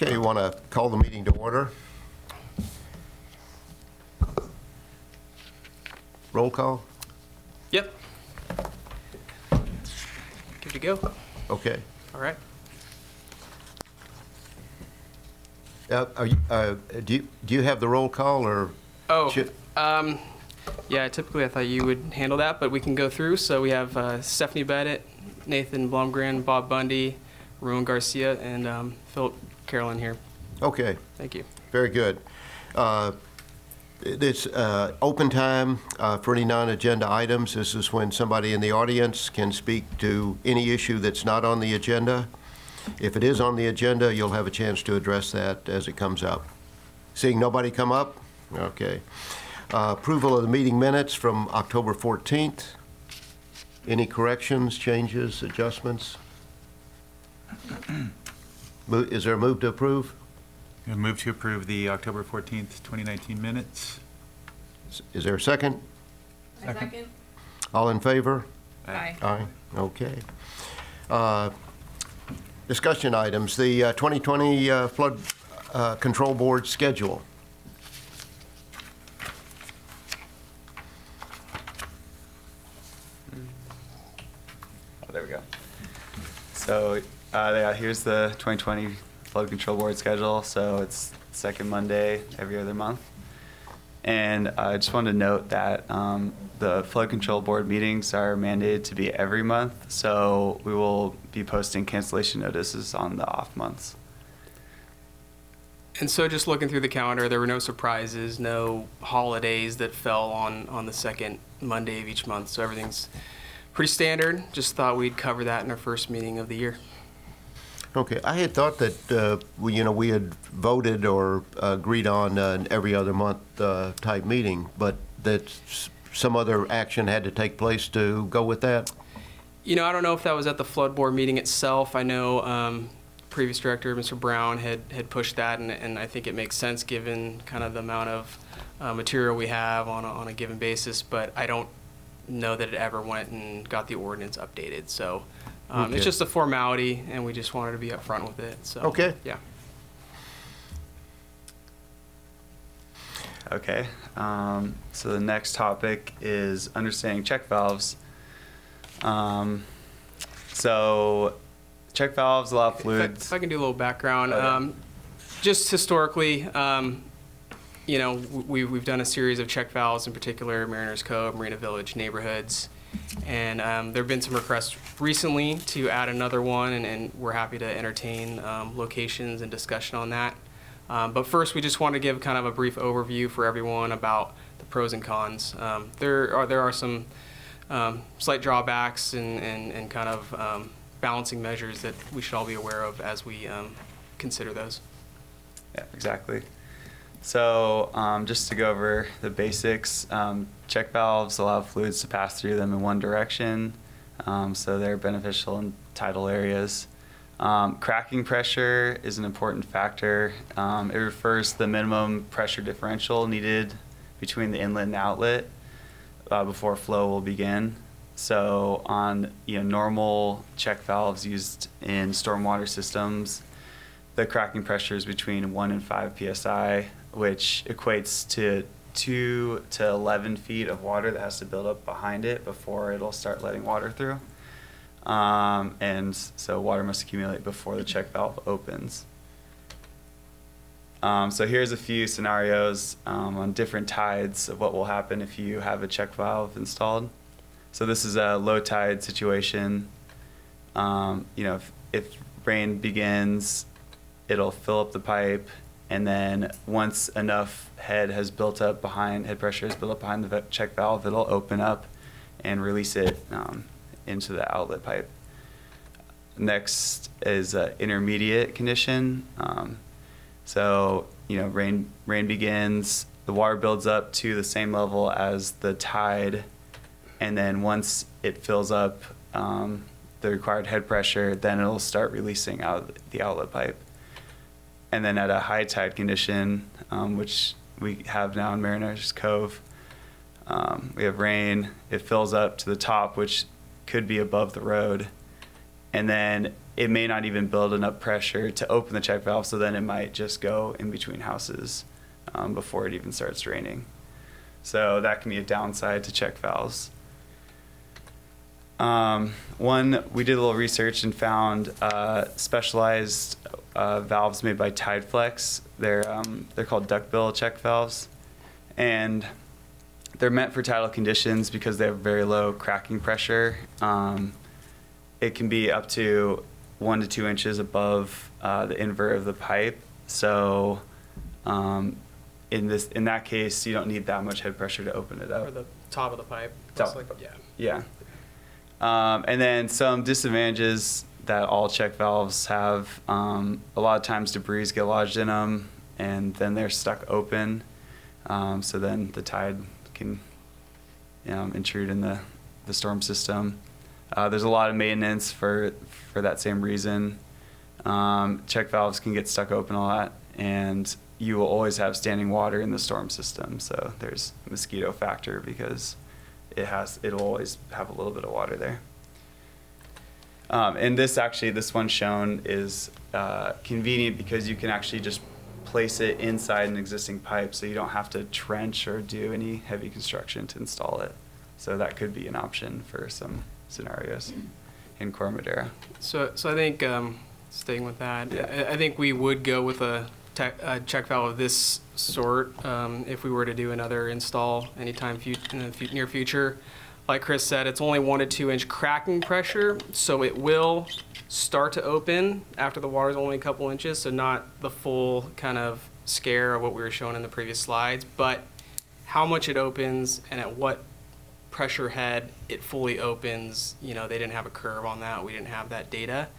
Okay, you want to call the meeting to order? Roll call? Yep. Good to go. Okay. All right. Do you have the roll call or? Oh, should- yeah, typically I thought you would handle that, but we can go through. So we have Stephanie Bennett, Nathan Blumgren, Bob Bundy, Ruin Garcia, and Philip Carolyn here. Okay, Thank you. very good. It's open time for any non-agenda items. This is when somebody in the audience can speak to any issue that's not on the agenda. If it is on the agenda, you'll have a chance to address that as it comes up. Seeing nobody come up? Okay. Approval of the meeting minutes from October 14th. Any corrections, changes, adjustments? Is there a move to approve? I move to approve the October 14th, 2019 minutes. Is there a second? Second. All in favor? Aye. Aye, okay. Discussion items, the 2020 Flood Control Board schedule. Oh, there we go. So yeah, here's the 2020 Flood Control Board schedule. So it's second Monday every other month. And I just wanted to note that the Flood Control Board meetings are mandated to be every month. So we will be posting cancellation notices on the off months. And so just looking through the calendar, there were no surprises, no holidays that fell on the second Monday of each month. So everything's pretty standard. Just thought we'd cover that in our first meeting of the year. Okay, I had thought that we had voted or agreed on an every other month type meeting, but that some other action had to take place to go with that. I don't know if that was at the flood board meeting itself. I know previous director, Mr. Brown, had pushed that, and I think it makes sense given kind of the amount of material we have on a given basis, but I don't know that it ever went and got the ordinance updated. So Okay. it's just a formality, and we just wanted to be upfront with it. So Okay. Yeah. Okay. So the next topic is understanding check valves. So check valves allow fluids. If I can do a little background, just historically, we've done a series of check valves, in particular Mariners Cove, Marina Village neighborhoods, and there have been some requests recently to add another one, and we're happy to entertain locations and discussion on that. But first, we just want to give kind of a brief overview for everyone about the pros and cons. There are some slight drawbacks and kind of balancing measures that we should all be aware of as we consider those. Yeah, exactly. So just to go over the basics, check valves allow fluids to pass through them in one direction, so they're beneficial in tidal areas. Cracking pressure is an important factor. It refers to the minimum pressure differential needed between the inlet and outlet before flow will begin. So on normal check valves used in stormwater systems, the cracking pressure is between 1 and 5 psi, which equates to 2 to 11 feet of water that has to build up behind it before it'll start letting water through. And so water must accumulate before the check valve opens. So here's a few scenarios on different tides of what will happen if you have a check valve installed. So this is a low tide situation. If rain begins, it'll fill up the pipe, and then once enough head pressure has built up behind the check valve, it'll open up and release it into the outlet pipe. Next is an intermediate condition. Rain begins, the water builds up to the same level as the tide, and then once it fills up the required head pressure, then it'll start releasing out of the outlet pipe. And then at a high tide condition, which we have now in Mariners Cove, we have rain, it fills up to the top, which could be above the road, and then it may not even build enough pressure to open the check valve, so then it might just go in between houses before it even starts raining. So that can be a downside to check valves. We did a little research and found specialized valves made by Tideflex. They're called duckbill check valves, and they're meant for tidal conditions because they have very low cracking pressure. It can be up to 1 to 2 inches above the invert of the pipe. So in that case, you don't need that much head pressure to open it up. Or the top of the pipe. Top. Like, yeah. Yeah. And then some disadvantages that all check valves have. A lot of times debris get lodged in them, and then they're stuck open. So then the tide can intrude in the storm system. There's a lot of maintenance for that same reason. Check valves can get stuck open a lot, and you will always have standing water in the storm system. So there's a mosquito factor because it'll always have a little bit of water there. And this one shown is convenient because you can actually just place it inside an existing pipe, so you don't have to trench or do any heavy construction to install it. So that could be an option for some scenarios in Corte Madera. So I think, staying with that, Yeah. I think we would go with a check valve of this sort if we were to do another install anytime in the near future. Like Chris said, it's only 1 to 2 inch cracking pressure, so it will start to open after the water's only a couple inches, so not the full kind of scare of what we were showing in the previous slides, but how much it opens and at what pressure head it fully opens, they didn't have a curve on that. We didn't have that data.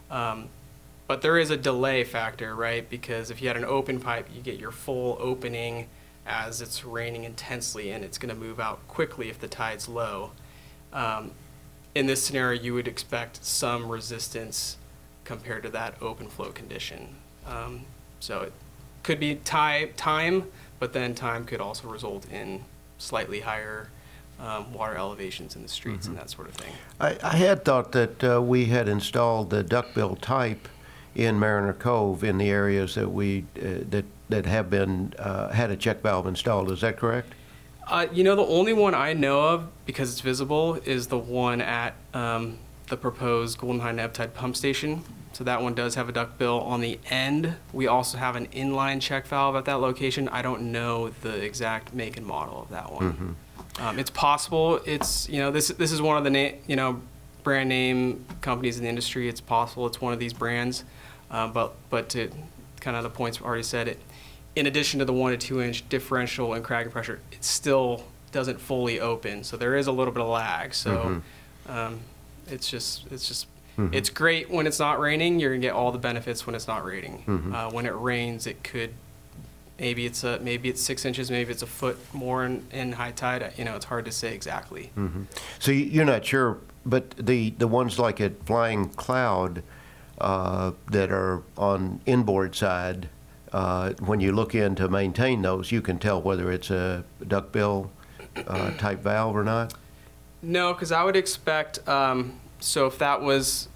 But there is a delay factor, right? Because if you had an open pipe, you get your full opening as it's raining intensely, and it's going to move out quickly if the tide's low. In this scenario, you would expect some resistance compared to that open flow condition. So it could be time, but then time could also result in slightly higher water elevations in the streets and that sort of thing. I had thought that we had installed the duckbill type in Mariner Cove in the areas that we that have been had a check valve installed. Is that correct? The only one I know of, because it's visible, is the one at the proposed Golden High Neb Tide pump station. So that one does have a duckbill on the end. We also have an inline check valve at that location. I don't know the exact make and model of that one. It's possible. It's this is one of the brand name companies in the industry. It's possible it's one of these brands, but to kind of the points we already said, in addition to the 1 to 2 inch differential in cracking pressure, it still doesn't fully open. So there is a little bit of lag. So it's great when it's not raining. You're gonna get all the benefits when it's not raining. When it rains, it could. Maybe it's 6 inches, maybe it's a foot more in high tide. It's hard to say exactly. So you're not sure, but the ones like at Flying Cloud that are on inboard side, when you look in to maintain those, you can tell whether it's a duckbill type valve or not? No, because I would expect, so if that was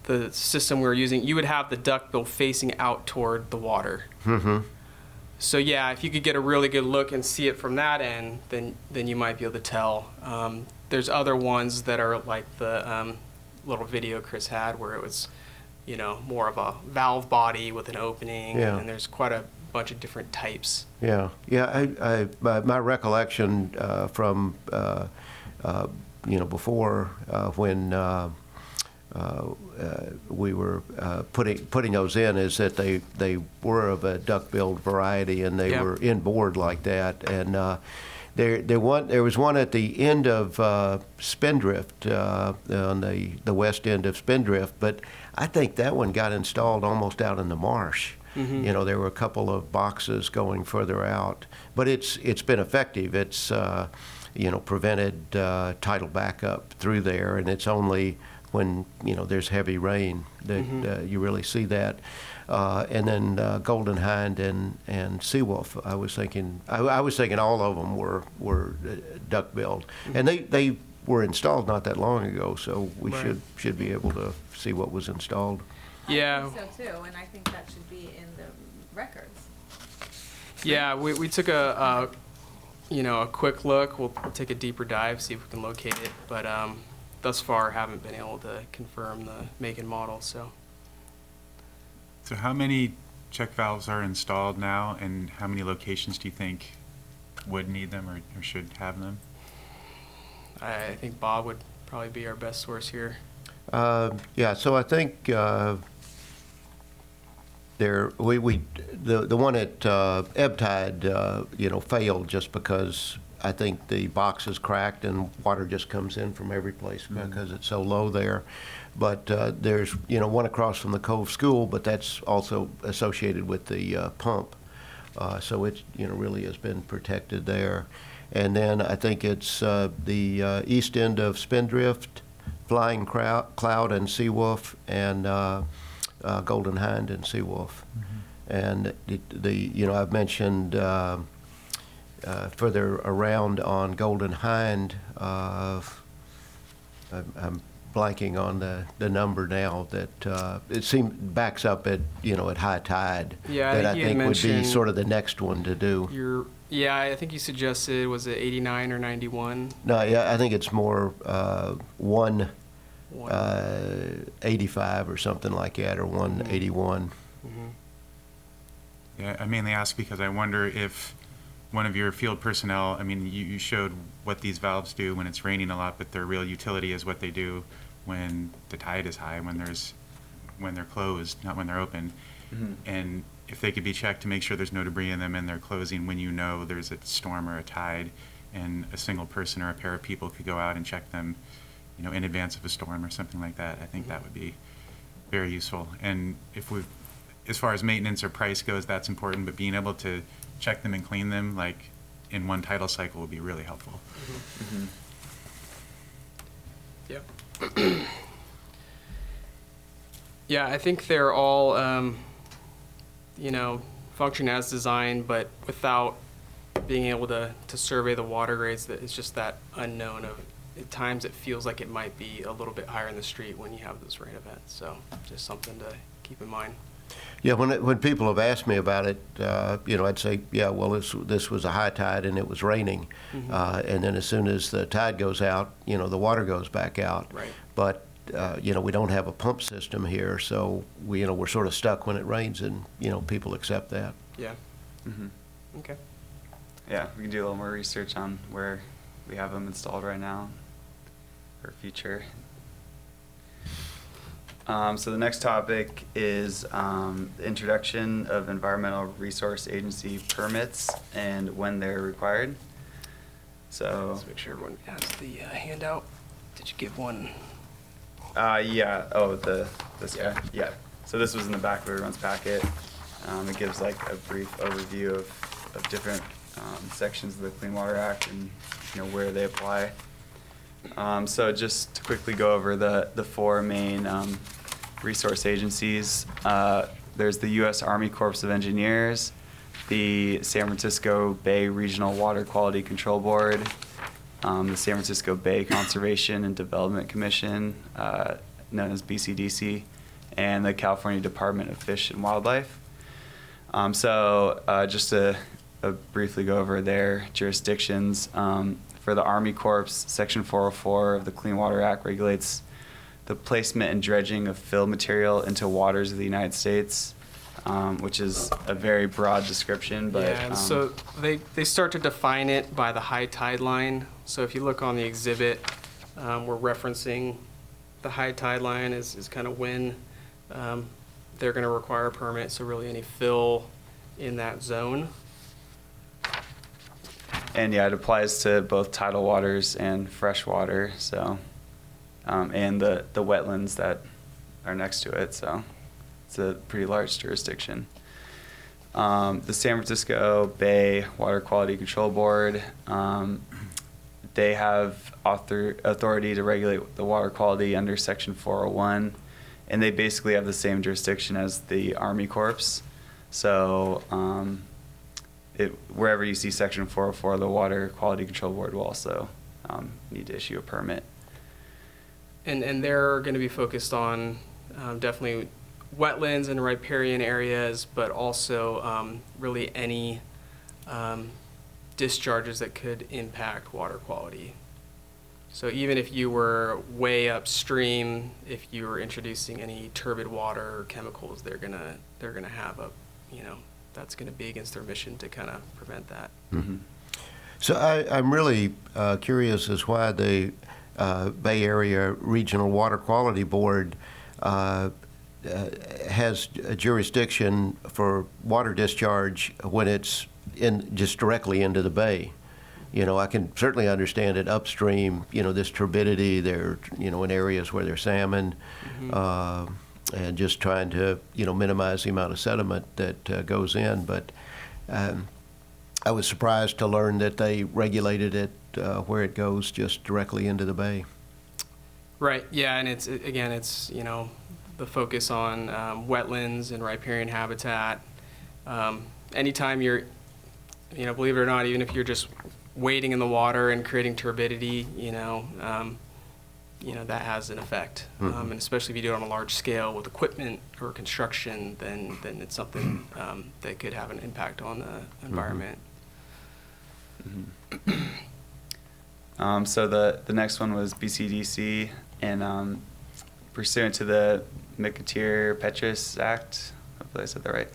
the system we were using, you would have the duckbill facing out toward the water. So yeah, if you could get a really good look and see it from that end, then you might be able to tell. There's other ones that are like the little video Chris had where it was, more of a valve body with an opening, and there's quite a bunch of different types. Yeah. My recollection from before when we were putting those in is that they were of a duck-billed variety, and they were inboard like that. And there was one at the end of Spindrift, on the west end of Spindrift, but I think that one got installed almost out in the marsh. There were a couple of boxes going further out, but it's been effective. It's prevented tidal backup through there, and it's only when there's heavy rain that you really see that. And then Golden Hind and Seawolf, I was thinking all of them were duck-billed, and were installed not that long ago, so we Right. should be able to see what was installed. Yeah. I think so too, and I think that should be in the records. Yeah, we took a quick look. We'll take a deeper dive, see if we can locate it. But thus far, haven't been able to confirm the make and model. So So how many check valves are installed now, and how many locations do you think would need them or should have them? I think Bob would probably be our best source here. Yeah, so I think the one at ebb tide, failed just because I think the box is cracked and water just comes in from every place because it's so low there. But there's, one across from the Cove School, but that's also associated with the pump. So it, really has been protected there. And then I think it's the east end of Spindrift, Flying Cloud and Seawolf, and Golden Hind and Seawolf. And I've mentioned further around on Golden Hind, I'm blanking on the number now, that it seems backs up at at high tide. Yeah, that I you had think would be mentioned sort of the next one to do. I think you suggested, was it 89 or 91? No, yeah, I think it's more 85 or something like that, or 181. Yeah, I mainly ask because I wonder if one of your field personnel, I mean, you showed what these valves do when it's raining a lot, but their real utility is what they do when the tide is high, when they're closed, not when they're open. And if they could be checked to make sure there's no debris in them and they're closing when there's a storm or a tide, and a single person or a pair of people could go out and check them, in advance of a storm or something like that, I think that would be very useful. And as far as maintenance or price goes, that's important, but being able to check them and clean them, like in one tidal cycle, would be really helpful. Yep. Yeah, I think they're all, function as designed, but without being able to survey the water grades, that it's just that unknown of, at times it feels like it might be a little bit higher in the street when you have those rain events. So just something to keep in mind. Yeah, when people have asked me about it, I'd say, yeah, well, this was a high tide and it was raining, and then as soon as the tide goes out, the water goes back out. Right. But we don't have a pump system here, so we're sort of stuck when it rains, and people accept that. Yeah. Okay. Yeah, we can do a little more research on where we have them installed right now for future. So the next topic is the introduction of Environmental Resource Agency permits and when they're required. So Let's make sure everyone has the handout. Did you give one? yeah. Oh, this guy. Yeah. So this was in the back of everyone's packet. It gives like a brief overview of different sections of the Clean Water Act and where they apply. So just to quickly go over the four main resource agencies. There's the U.S. Army Corps of Engineers, the San Francisco Bay Regional Water Quality Control Board, the San Francisco Bay Conservation and Development Commission, known as BCDC, and the California Department of Fish and Wildlife. Just to briefly go over their jurisdictions. For the Army Corps, Section 404 of the Clean Water Act regulates the placement and dredging of fill material into waters of the United States, which is a very broad description. But Yeah, and so they start to define it by the high tide line. So if you look on the exhibit, we're referencing the high tide line is kind of when they're going to require a permit. So really any fill in that zone. And yeah, it applies to both tidal waters and fresh water. So, and the wetlands that are next to it. So it's a pretty large jurisdiction. The San Francisco Bay Water Quality Control Board, they have authority to regulate the water quality under Section 401, and they basically have the same jurisdiction as the Army Corps. So wherever you see Section 404, the Water Quality Control Board will also need to issue a permit. And they're going to be focused on definitely wetlands and riparian areas, but also really any discharges that could impact water quality. So even if you were way upstream, if you were introducing any turbid water or chemicals, they're gonna have a, that's gonna be against their mission to kind of prevent that. Mm-hmm. So I'm really curious as why the Bay Area Regional Water Quality Board has a jurisdiction for water discharge when it's just directly into the bay. I can certainly understand it upstream, this turbidity there, in areas where there's salmon, and just trying to, minimize the amount of sediment that goes in. But I was surprised to learn that they regulated it where it goes just directly into the bay. Right, yeah, and it's the focus on wetlands and riparian habitat. Anytime you're, believe it or not, even if you're just wading in the water and creating turbidity, that has an effect. And especially if you do it on a large scale with equipment or construction, then it's something that could have an impact on the environment. So the next one was BCDC, and pursuant to the McAteer-Petras Act, hopefully I said that right,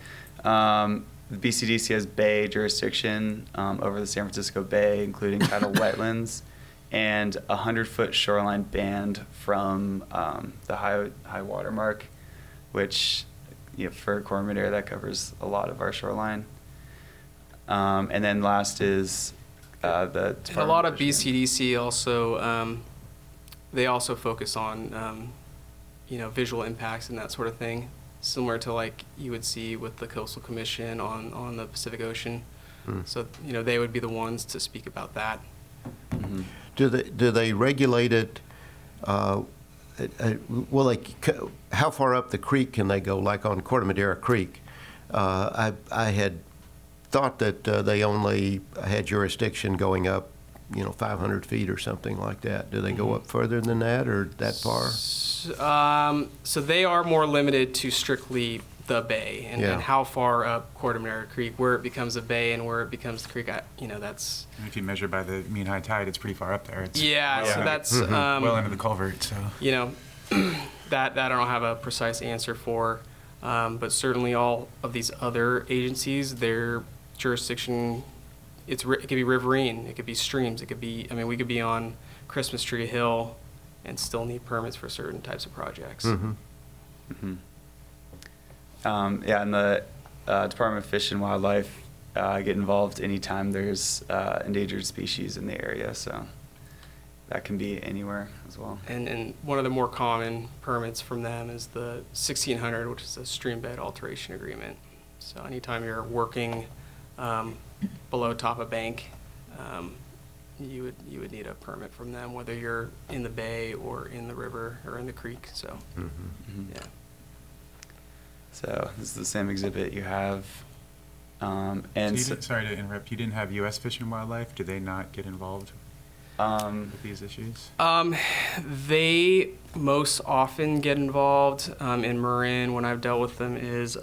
the BCDC has bay jurisdiction over the San Francisco Bay, including tidal wetlands, and a 100-foot shoreline banned from the high water mark, which for Corte Madera, that covers a lot of our shoreline. And then last is the And a lot of BCDC also, they also focus on, visual impacts and that sort of thing, similar to like you would see with the Coastal Commission on the Pacific Ocean. So, they would be the ones to speak about that. Mm-hmm. Do they regulate it? How far up the creek can they go? Like on Corte Madera Creek, I had thought that they only had jurisdiction going up, 500 feet or something like that. Do they go up further than that or that far? So they are more limited to strictly the bay and how far up Corte Madera Creek, where it becomes a bay and where it becomes the creek. That's. If you measure by the mean high tide, it's pretty far up there. It's so that's well into the culvert. So that I don't have a precise answer for, but certainly all of these other agencies, their jurisdiction, it could be riverine, it could be streams, it could be. We could be on Christmas Tree Hill and still need permits for certain types of projects. And the Department of Fish and Wildlife get involved anytime there's endangered species in the area, so that can be anywhere as well. And one of the more common permits from them is the 1600, which is a stream bed alteration agreement. So anytime you're working below top of bank, you would need a permit from them, whether you're in the bay or in the river or in the creek. So, yeah. So this is the same exhibit you have. Sorry to interrupt. You didn't have U.S. Fish and Wildlife. Do they not get involved with these issues? They most often get involved in Marin. When I've dealt with them is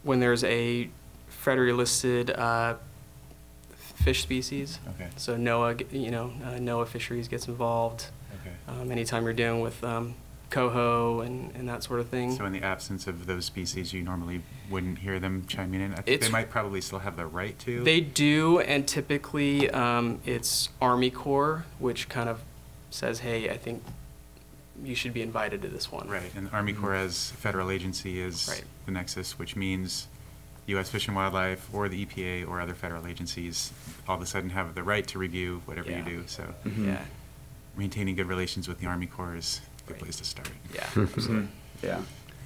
when there's a federally listed fish species. Okay. So NOAA Fisheries gets involved. Okay. Anytime you're dealing with coho and that sort of thing. So in the absence of those species, you normally wouldn't hear them chiming in? I think they might probably still have the right to. They do, and typically it's Army Corps, which kind of says, hey, I think you should be invited to this one. Right, and the Army Corps as a federal agency is the nexus, which means U.S. Fish and Wildlife or the EPA or other federal agencies all of a sudden have the right to review whatever you do. So maintaining good relations with the Army Corps is a good place to start. Yeah, absolutely.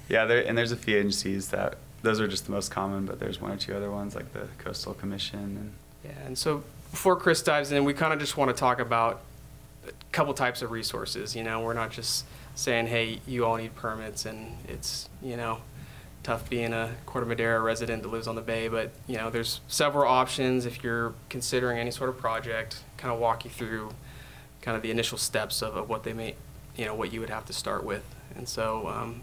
And there's a few agencies that, those are just the most common, but there's one or two other ones like the Coastal Commission. And so before Chris dives in, we kind of just want to talk about a couple types of resources. We're not just saying, hey, you all need permits and it's, tough being a Corte Madera resident that lives on the bay, but there's several options if you're considering any sort of project. Kind of walk you through kind of the initial steps of what they may, what you would have to start with. And so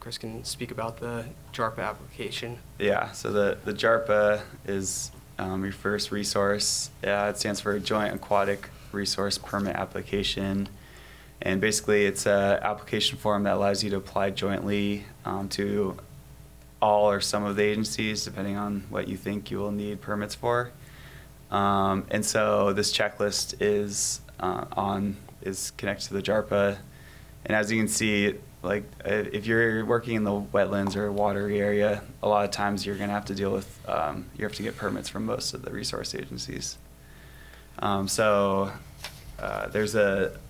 Chris can speak about the JARPA application. Yeah, so the JARPA is your first resource. It stands for Joint Aquatic Resource Permit Application. And basically, it's an application form that allows you to apply jointly to all or some of the agencies, depending on what you think you will need permits for. And so this checklist is connected to the JARPA. And as you can see, like if you're working in the wetlands or watery area, a lot of times you're going to have to deal with, you have to get permits from most of the resource agencies. There's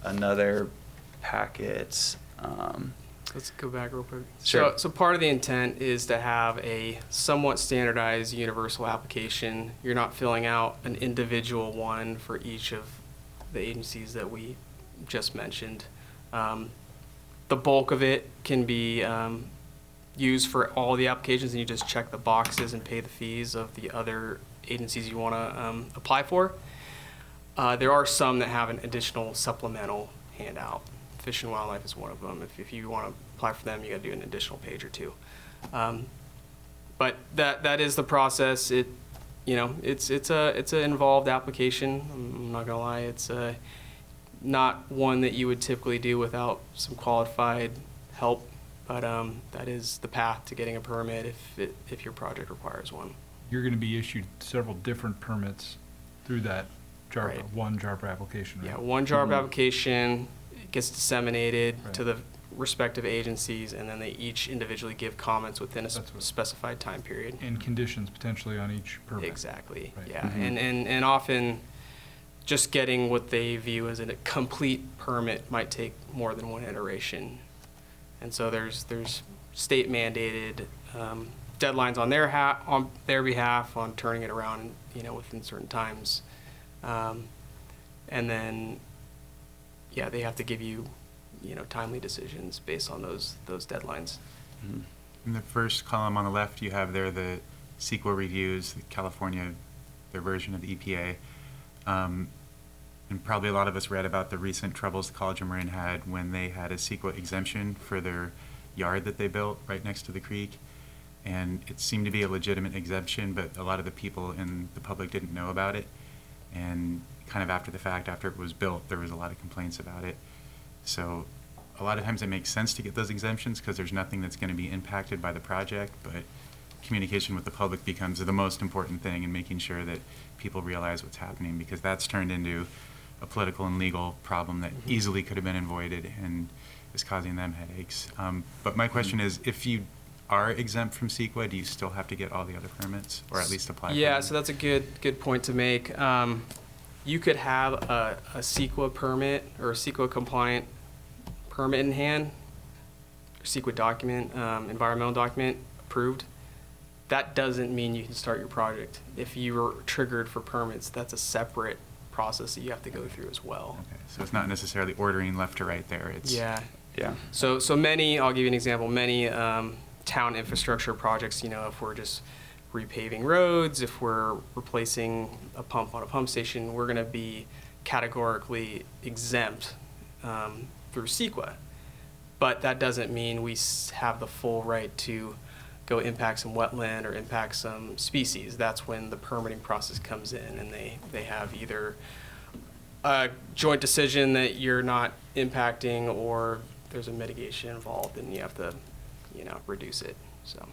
another packet. Let's go back real quick. Sure. So part of the intent is to have a somewhat standardized universal application. You're not filling out an individual one for each of the agencies that we just mentioned. The bulk of it can be used for all the applications, and you just check the boxes and pay the fees of the other agencies you want to apply for. There are some that have an additional supplemental handout. Fish and Wildlife is one of them. If you want to apply for them, you got to do an additional page or two. But that is the process. It's an involved application. I'm not gonna lie. It's not one that you would typically do without some qualified help. But that is the path to getting a permit if your project requires one. You're going to be issued several different permits through that JARPA, Right. one JARPA application, right? Yeah, one JARPA application gets disseminated Right. to the respective agencies, and then they each individually give comments within a That's what- specified time period. And conditions potentially on each permit. Exactly, Right. yeah. Mhm. And often, just getting what they view as a complete permit might take more than one iteration. And so there's state mandated deadlines on their behalf on turning it around, within certain times. And then, yeah, they have to give you, timely decisions based on those deadlines. Mhm. In the first column on the left, you have there the CEQA reviews, California, their version of the EPA. And probably a lot of us read about the recent troubles the College of Marin had when they had a CEQA exemption for their yard that they built right next to the creek. And it seemed to be a legitimate exemption, but a lot of the people in the public didn't know about it. And kind of after the fact, after it was built, there was a lot of complaints about it. So a lot of times it makes sense to get those exemptions because there's nothing that's going to be impacted by the project, but communication with the public becomes the most important thing in making sure that people realize what's happening, because that's turned into a political and legal problem that easily could have been avoided and is causing them headaches. But my question is, if you are exempt from CEQA, do you still have to get all the other permits, or at least apply for Yeah, them? so that's a good point to make. You could have a CEQA permit or a CEQA compliant permit in hand, CEQA document, environmental document approved. That doesn't mean you can start your project. If you were triggered for permits, that's a separate process that you have to go through as well. Okay, so it's not necessarily ordering left to right there. It's Yeah. Yeah. So many, I'll give you an example, many town infrastructure projects, if we're just repaving roads, if we're replacing a pump on a pump station, we're going to be categorically exempt through CEQA. But that doesn't mean we have the full right to go impact some wetland or impact some species. That's when the permitting process comes in, and they have either a joint decision that you're not impacting, or there's a mitigation involved and you have to, reduce it, so.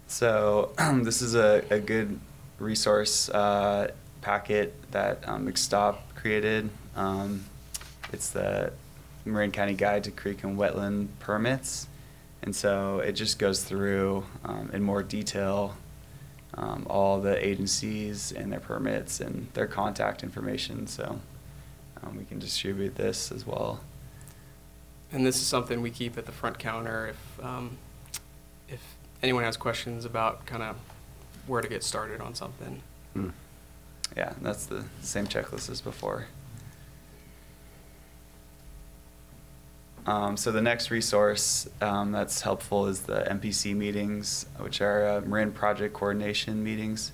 So this is a good resource packet that McStop created. It's the Marin County Guide to Creek and Wetland Permits. And so it just goes through in more detail all the agencies and their permits and their contact information. So we can distribute this as well. And this is something we keep at the front counter if anyone has questions about kind of where to get started on something. Yeah, and that's the same checklist as before. So the next resource that's helpful is the MPC meetings, which are Marin Project Coordination meetings.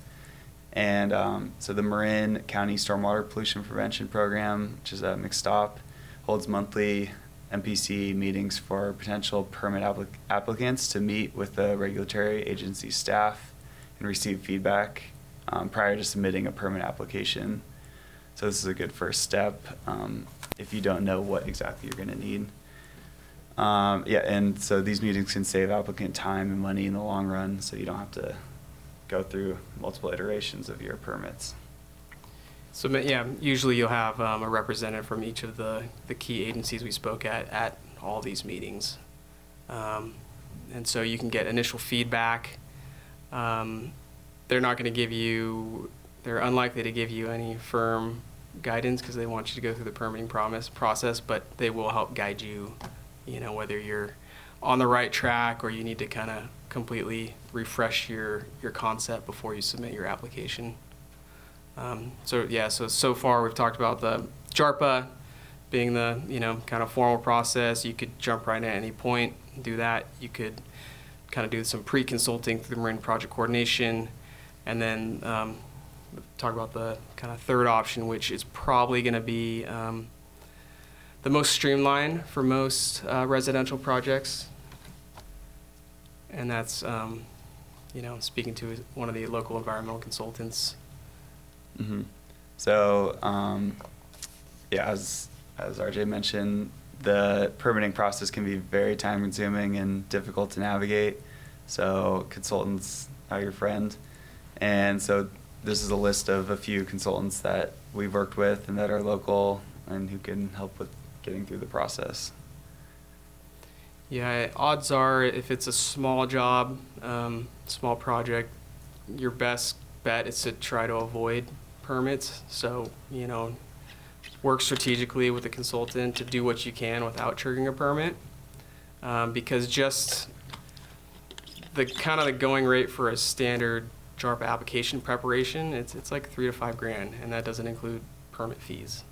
And so the Marin County Stormwater Pollution Prevention Program, which is a mixed stop, holds monthly MPC meetings for potential permit applicants to meet with the regulatory agency staff and receive feedback prior to submitting a permit application. So this is a good first step if you don't know what exactly you're going to need. Yeah, and so these meetings can save applicant time and money in the long run, so you don't have to go through multiple iterations of your permits. So yeah, usually you'll have a representative from each of the key agencies we spoke at all these meetings. And so you can get initial feedback. They're not going to give you, they're unlikely to give you any firm guidance because they want you to go through the permitting process, but they will help guide you, you know, whether you're on the right track or you need to kind of completely refresh your concept before you submit your application. So far we've talked about the JARPA being the, you know, kind of formal process. You could jump right in at any point and do that. You could kind of do some pre-consulting through the Marine Project Coordination, and then talk about the kind of third option, which is probably going to be the most streamlined for most residential projects. And that's, you know, speaking to one of the local environmental consultants. Mm-hmm. So, yeah, as RJ mentioned, the permitting process can be very time-consuming and difficult to navigate. So consultants are your friend. And so this is a list of a few consultants that we've worked with and that are local and who can help with getting through the process. Yeah, odds are if it's a small job, small project, your best bet is to try to avoid permits. So, you know, work strategically with the consultant to do what you can without triggering a permit. Because just the kind of the going rate for a standard JARPA application preparation, it's like $3,000 to $5,000, and that doesn't include permit fees.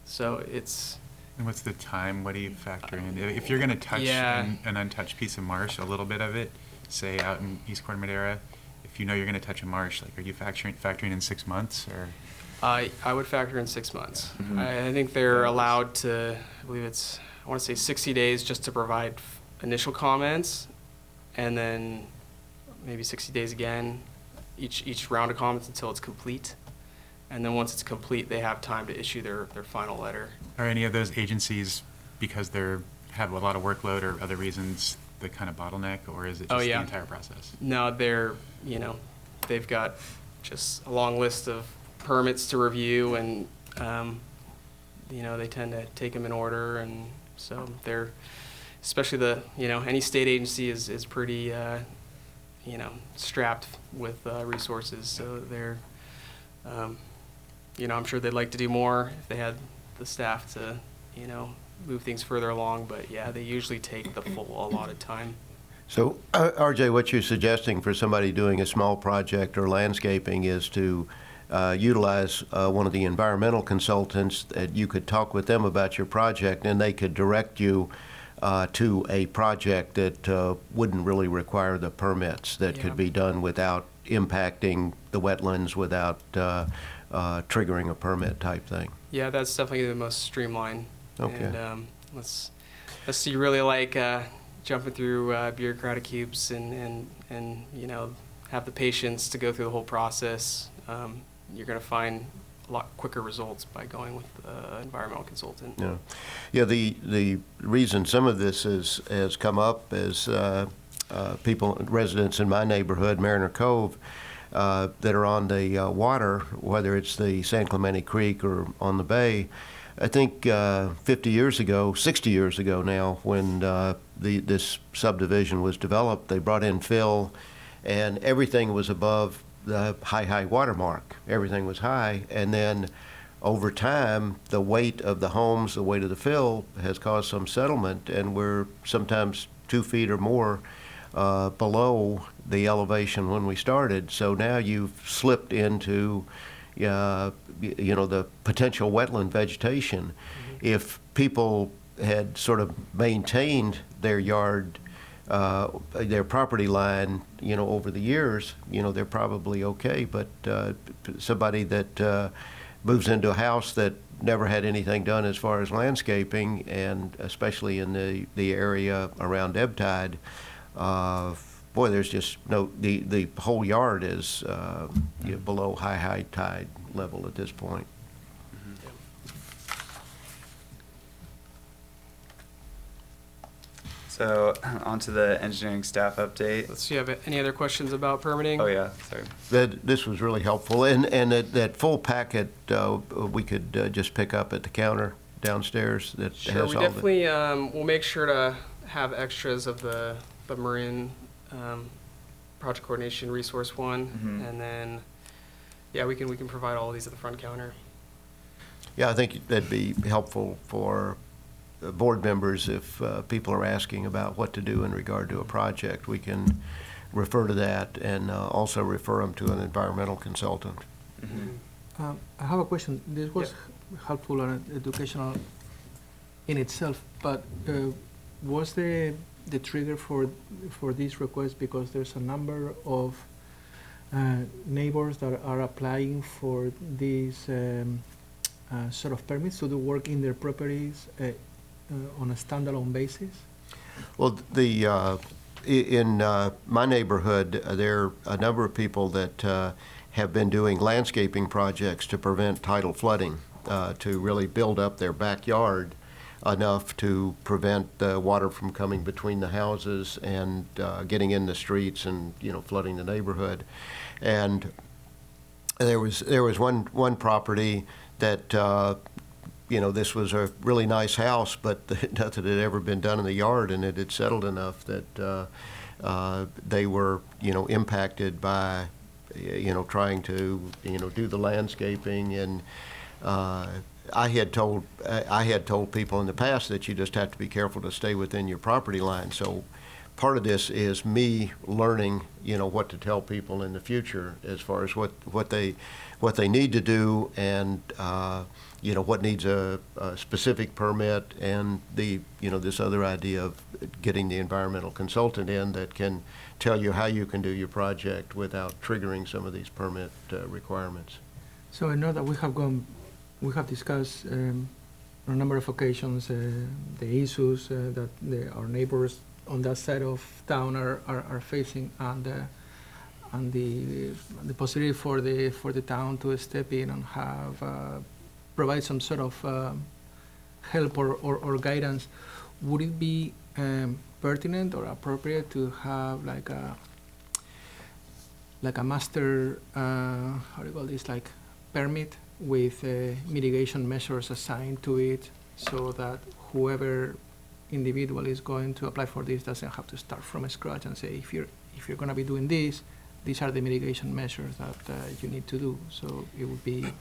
So it's... And what's the time? What do you factor in? If you're going to touch an untouched piece of marsh, a little bit of it, say out in East Corte Madera, if you know you're going to touch a marsh, like, are you factoring in 6 months or? I would factor in 6 months. Mm-hmm. I think they're allowed to, I believe I want to say 60 days just to provide initial comments, and then maybe 60 days again, each round of comments until it's complete. And then once it's complete, they have time to issue their final letter. Are any of those agencies, because they have a lot of workload or other reasons, the kind of bottleneck, or is it just the entire process? No, they've got just a long list of permits to review, and they tend to take them in order, and so they're, especially any state agency is pretty strapped with resources, so they're I'm sure they'd like to do more if they had the staff to move things further along, but yeah, they usually take the full allotted time. So, RJ, what you're suggesting for somebody doing a small project or landscaping is to utilize one of the environmental consultants, that you could talk with them about your project, and they could direct you to a project that wouldn't really require the permits, that could be done without impacting the wetlands, without triggering a permit type thing. Yeah, that's definitely the most streamlined. Okay. And let's see, you really like jumping through bureaucratic hoops and have the patience to go through the whole process. You're going to find a lot quicker results by going with an environmental consultant. Yeah. The reason some of this has come up is residents in my neighborhood, Mariner Cove, that are on the water, whether it's the San Clemente Creek or on the bay. I think 60 years ago now, when this subdivision was developed, they brought in fill, and everything was above the high water mark. Everything was high, and then over time, the weight of the homes, the weight of the fill has caused some settlement, and we're sometimes 2 feet or more below the elevation when we started. So now you've slipped into the potential wetland vegetation. Mm-hmm. If people had sort of maintained their yard their property line, over the years, they're probably okay. But somebody that moves into a house that never had anything done as far as landscaping, and especially in the area around ebb tide, boy, there's just the whole yard is below high tide level at this point. So on to the engineering staff update. Do you have any other questions about permitting? Oh yeah, sorry. This was really helpful, and that full packet we could just pick up at the counter downstairs that Sure, has we all definitely we'll make sure to have extras of the Marin project coordination resource one, and then we can provide all of these at the front counter. Yeah, I think that'd be helpful for board members if people are asking about what to do in regard to a project. We can refer to that and also refer them to an environmental consultant. I have a question. This was helpful and educational in itself, but was the trigger for this request because there's a number of neighbors that are applying for these sort of permits to do work in their properties on a standalone basis? Well, in my neighborhood, there are a number of people that have been doing landscaping projects to prevent tidal flooding, to really build up their backyard enough to prevent the water from coming between the houses and getting in the streets and flooding the neighborhood. And there was one property that this was a really nice house, but nothing had ever been done in the yard, and it had settled enough that they were impacted by trying to do the landscaping. And I had told people in the past that you just have to be careful to stay within your property line. So part of this is me learning what to tell people in the future as far as what they need to do, and what needs a specific permit, and this other idea of getting the environmental consultant in that can tell you how you can do your project without triggering some of these permit requirements. So I know that we have discussed on a number of occasions the issues that our neighbors on that side of town are facing, and the possibility for the town to step in and have provide some sort of help or guidance. Would it be pertinent or appropriate to have like a master how do you call this, like permit with mitigation measures assigned to it, so that whoever individual is going to apply for this doesn't have to start from scratch and say, if you're going to be doing this, these are the mitigation measures that you need to do. So it would be,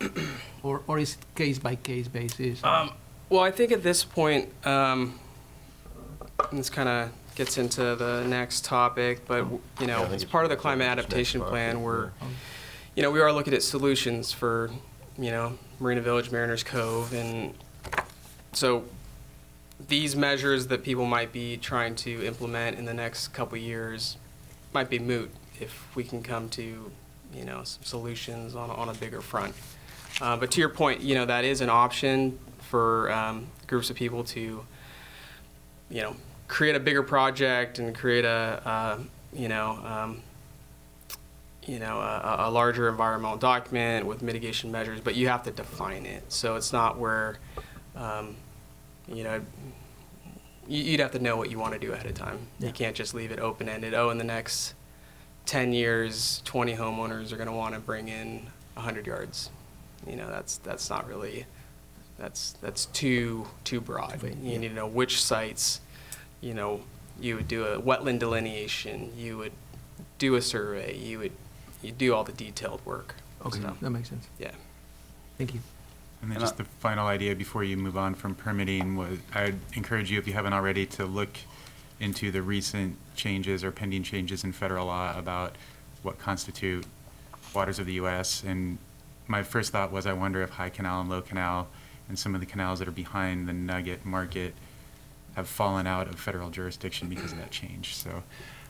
or is it case by case basis? Well, I think at this point, and this kind of gets into the next topic, but as part of the climate adaptation plan, we are looking at solutions for Marina Village, Mariners Cove, and so these measures that people might be trying to implement in the next couple of years might be moot if we can come to some solutions on a bigger front. But to your point, that is an option for groups of people to create a bigger project and create a larger environmental document with mitigation measures, but you have to define it. So it's not where you'd have to know what you want to do ahead of time. Yeah. You can't just leave it open-ended. In the next 10 years, 20 homeowners are going to want to bring in 100 yards. That's not really, that's too broad. You need to know which sites, you would do a wetland delineation, you would do a survey, you do all the detailed work. Okay, So, that makes sense. yeah. Thank you. And then just the final idea before you move on from permitting was, I'd encourage you, if you haven't already, to look into the recent changes or pending changes in federal law about what constitute waters of the U.S. And my first thought was, I wonder if High Canal and Low Canal and some of the canals that are behind the Nugget Market have fallen out of federal jurisdiction because of that change. So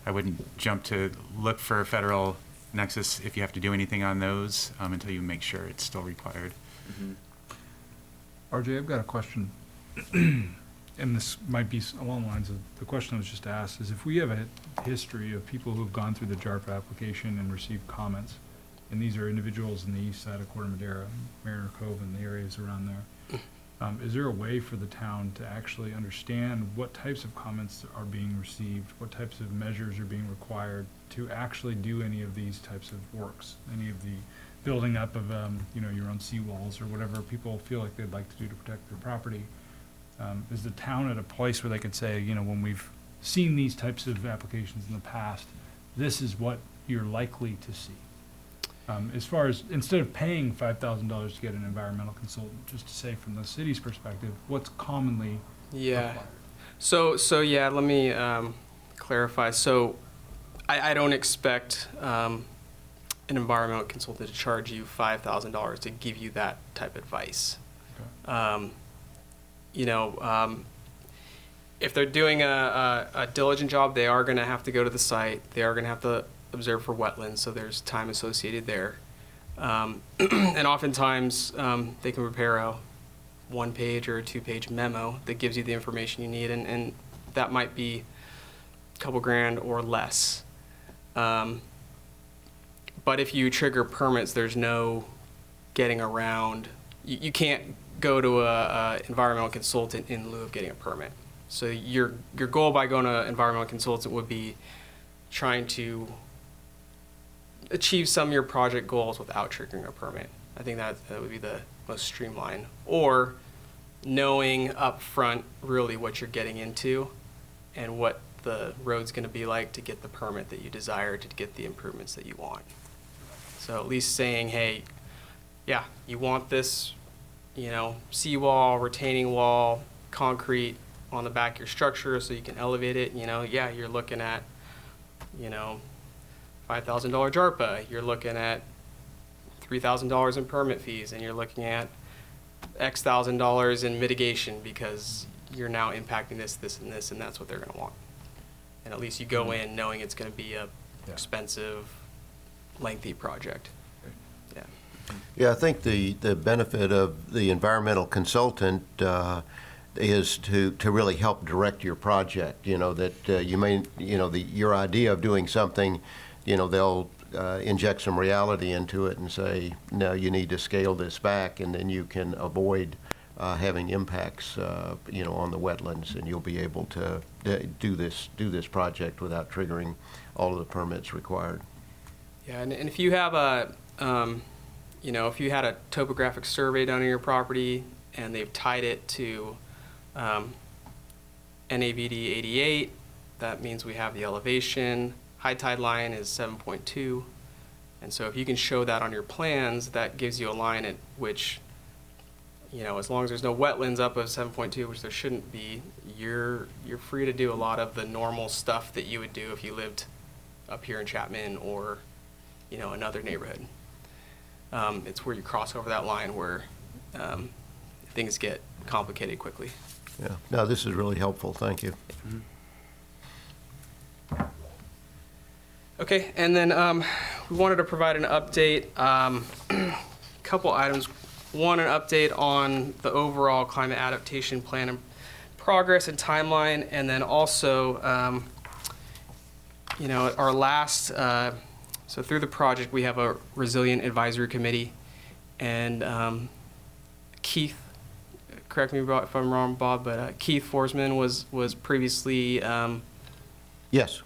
I wouldn't jump to look for a federal nexus if you have to do anything on those until you make sure it's still required. RJ, I've got a question. And this might be along the lines of the question I was just asked, is if we have a history of people who've gone through the JARPA application and received comments, and these are individuals in the east side of Corte Madera, Mariner Cove, and the areas around there, is there a way for the town to actually understand what types of comments are being received, what types of measures are being required to actually do any of these types of works, any of the building up of, your own seawalls or whatever people feel like they'd like to do to protect their property? Is the town at a place where they could say, when we've seen these types of applications in the past, this is what you're likely to see? As far as, instead of paying $5,000 to get an environmental consultant, just to say from the city's perspective, what's commonly Yeah. required? So yeah, let me clarify. So I don't expect an environmental consultant to charge you $5,000 to give you that type of advice. Okay. If they're doing a diligent job, they are going to have to go to the site. They are going to have to observe for wetlands, so there's time associated there. And oftentimes, they can prepare a one-page or a two-page memo that gives you the information you need, and that might be a couple grand or less. But if you trigger permits, there's no getting around. You can't go to a environmental consultant in lieu of getting a permit. So your goal by going to an environmental consultant would be trying to achieve some of your project goals without triggering a permit. I think that would be the most streamlined. Or knowing up front really what you're getting into and what the road's going to be like to get the permit that you desire to get the improvements that you want. So at least saying, hey, yeah, you want this, seawall, retaining wall, concrete on the back of your structure so you can elevate it. Yeah, you're looking at, $5,000 JARPA. You're looking at $3,000 in permit fees, and you're looking at X thousand dollars in mitigation because you're now impacting this, this, and this, and that's what they're going to want. And at least you go in knowing it's going to be a expensive, lengthy project. Yeah. Yeah, I think the benefit of the environmental consultant is to really help direct your project. Your idea of doing something, they'll inject some reality into it and say, no, you need to scale this back, and then you can avoid having impacts, on the wetlands, and you'll be able to do this project without triggering all of the permits required. Yeah, and if you have if you had a topographic survey done on your property and they've tied it to NAVD 88, that means we have the elevation. High tide line is 7.2. And so if you can show that on your plans, that gives you a line at which, as long as there's no wetlands up of 7.2, which there shouldn't be, you're free to do a lot of the normal stuff that you would do if you lived up here in Chapman or, another neighborhood. It's where you cross over that line where things get complicated quickly. Yeah. No, this is really helpful. Thank you. Okay, and then we wanted to provide an update, couple items. One, an update on the overall climate adaptation plan and progress and timeline, and then also, our last, so through the project, we have a resilient advisory committee, and Keith, correct me if I'm wrong, Bob, but Keith Forsman was previously Yes.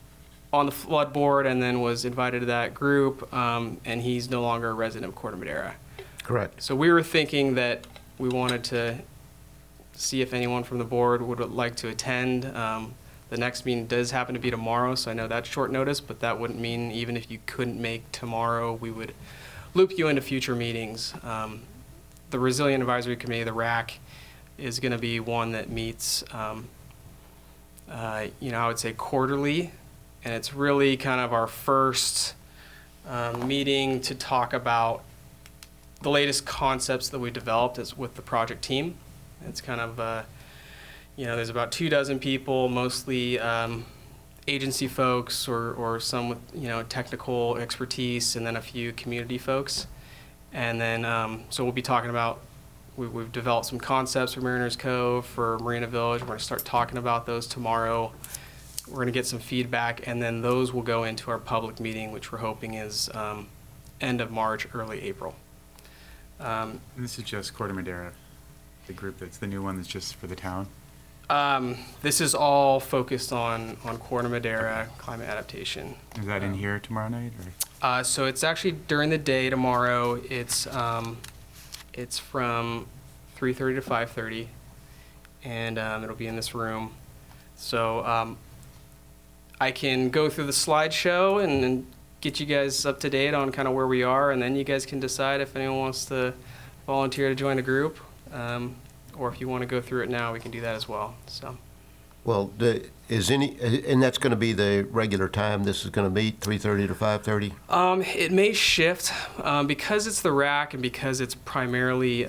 on the flood board and then was invited to that group, and he's no longer a resident of Corte Madera. Correct. So we were thinking that we wanted to see if anyone from the board would like to attend. The next meeting does happen to be tomorrow, so I know that's short notice, but that wouldn't mean even if you couldn't make tomorrow, we would loop you into future meetings. The Resilient Advisory Committee, the RAC, is going to be one that meets, I would say quarterly, and it's really kind of our first meeting to talk about the latest concepts that we developed with the project team. It's kind of, there's about 24 people, mostly agency folks or some with, technical expertise, and then a few community folks. And then, so we'll be talking about, we've developed some concepts for Mariners Cove, for Marina Village. We're going to start talking about those tomorrow. We're going to get some feedback, and then those will go into our public meeting, which we're hoping is end of March, early April. And this is just Corte Madera, the group that's the new one that's just for the town? This is all focused on Corte Madera climate adaptation. Is that in here tomorrow night, or? So it's actually during the day tomorrow. It's from 3:30 to 5:30, and it'll be in this room. So I can go through the slideshow and get you guys up to date on kind of where we are, and then you guys can decide if anyone wants to volunteer to join the group, or if you want to go through it now, we can do that as well. So. Well, and that's going to be the regular time this is going to meet, 3:30 to 5:30? It may shift because it's the RAC and because it's primarily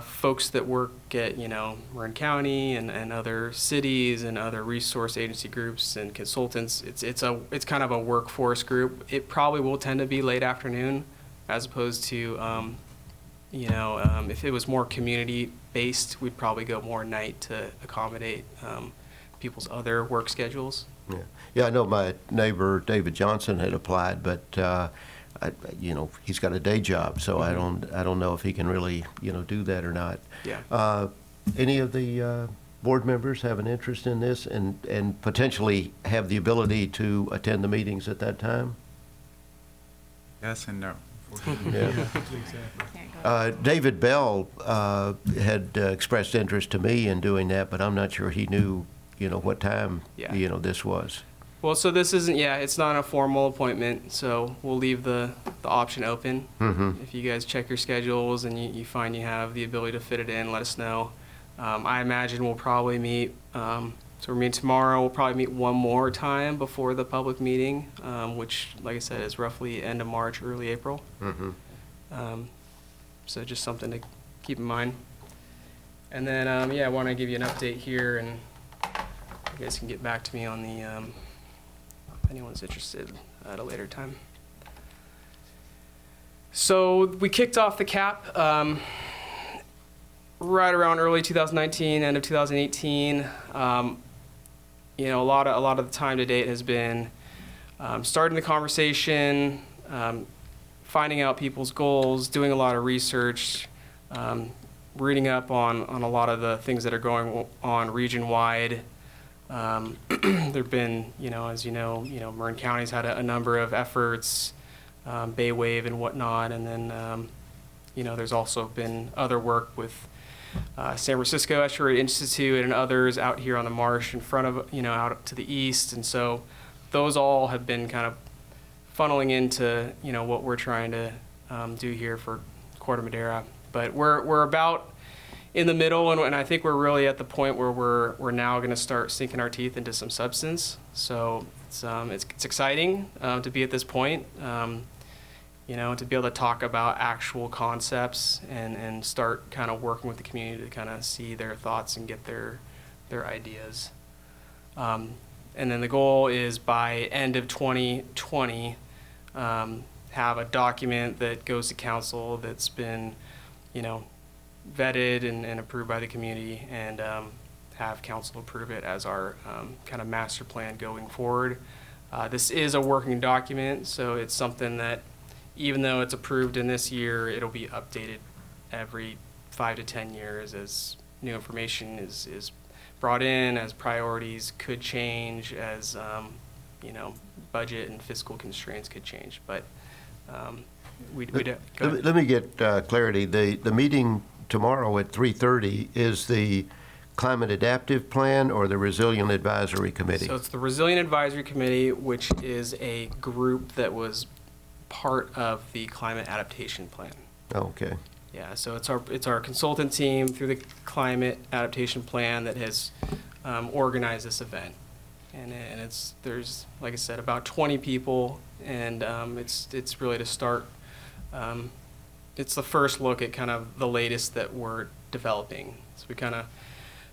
folks that work at, Marin County and other cities and other resource agency groups and consultants. It's kind of a workforce group. It probably will tend to be late afternoon, as opposed to if it was more community-based, we'd probably go more night to accommodate people's other work schedules. Yeah, I know my neighbor, David Johnson, had applied, but, he's got a day job, so I don't know if he can really, do that or not. Yeah. Any of the board members have an interest in this and potentially have the ability to attend the meetings at that time? Yes and no. Yeah. Can't go. David Bell had expressed interest to me in doing that, but I'm not sure he knew, what time, Yeah. this was. Well, so this isn't, it's not a formal appointment, so we'll leave the option open. Mm-hmm. If you guys check your schedules and you find you have the ability to fit it in, let us know. I imagine we'll probably meet, so we're meeting tomorrow, we'll probably meet one more time before the public meeting, which, like I said, is roughly end of March, early April. Mm-hmm. So just something to keep in mind. And then, I want to give you an update here, and you guys can get back to me on the, if anyone's interested at a later time. So we kicked off the CAP right around early 2019, end of 2018. A lot of the time to date has been starting the conversation, finding out people's goals, doing a lot of research, reading up on a lot of the things that are going on region-wide. There've been, as Marin County's had a number of efforts, Bay Wave and whatnot, and then, there's also been other work with San Francisco Estuary Institute and others out here on the marsh in front of, out to the east, and so those all have been kind of funneling into, what we're trying to do here for Corte Madera. But we're about in the middle, and I think we're really at the point where we're now going to start sinking our teeth into some substance. So it's exciting to be at this point, to be able to talk about actual concepts and start kind of working with the community to kind of see their thoughts and get their ideas. And then the goal is by end of 2020, have a document that goes to council that's been, vetted and approved by the community, and have council approve it as our kind of master plan going forward. This is a working document, so it's something that, even though it's approved in this year, it'll be updated every 5 to 10 years as new information is brought in, as priorities could change, as budget and fiscal constraints could change. But let me get clarity. The meeting tomorrow at 3:30 is the Climate Adaptive Plan or the Resilient Advisory Committee? So it's the Resilient Advisory Committee, which is a group that was part of the Climate Adaptation Plan. Okay. Yeah, so it's our consultant team through the Climate Adaptation Plan that has organized this event, and there's, like I said, about 20 people, and it's really to start. It's the first look at kind of the latest that we're developing. So we kind of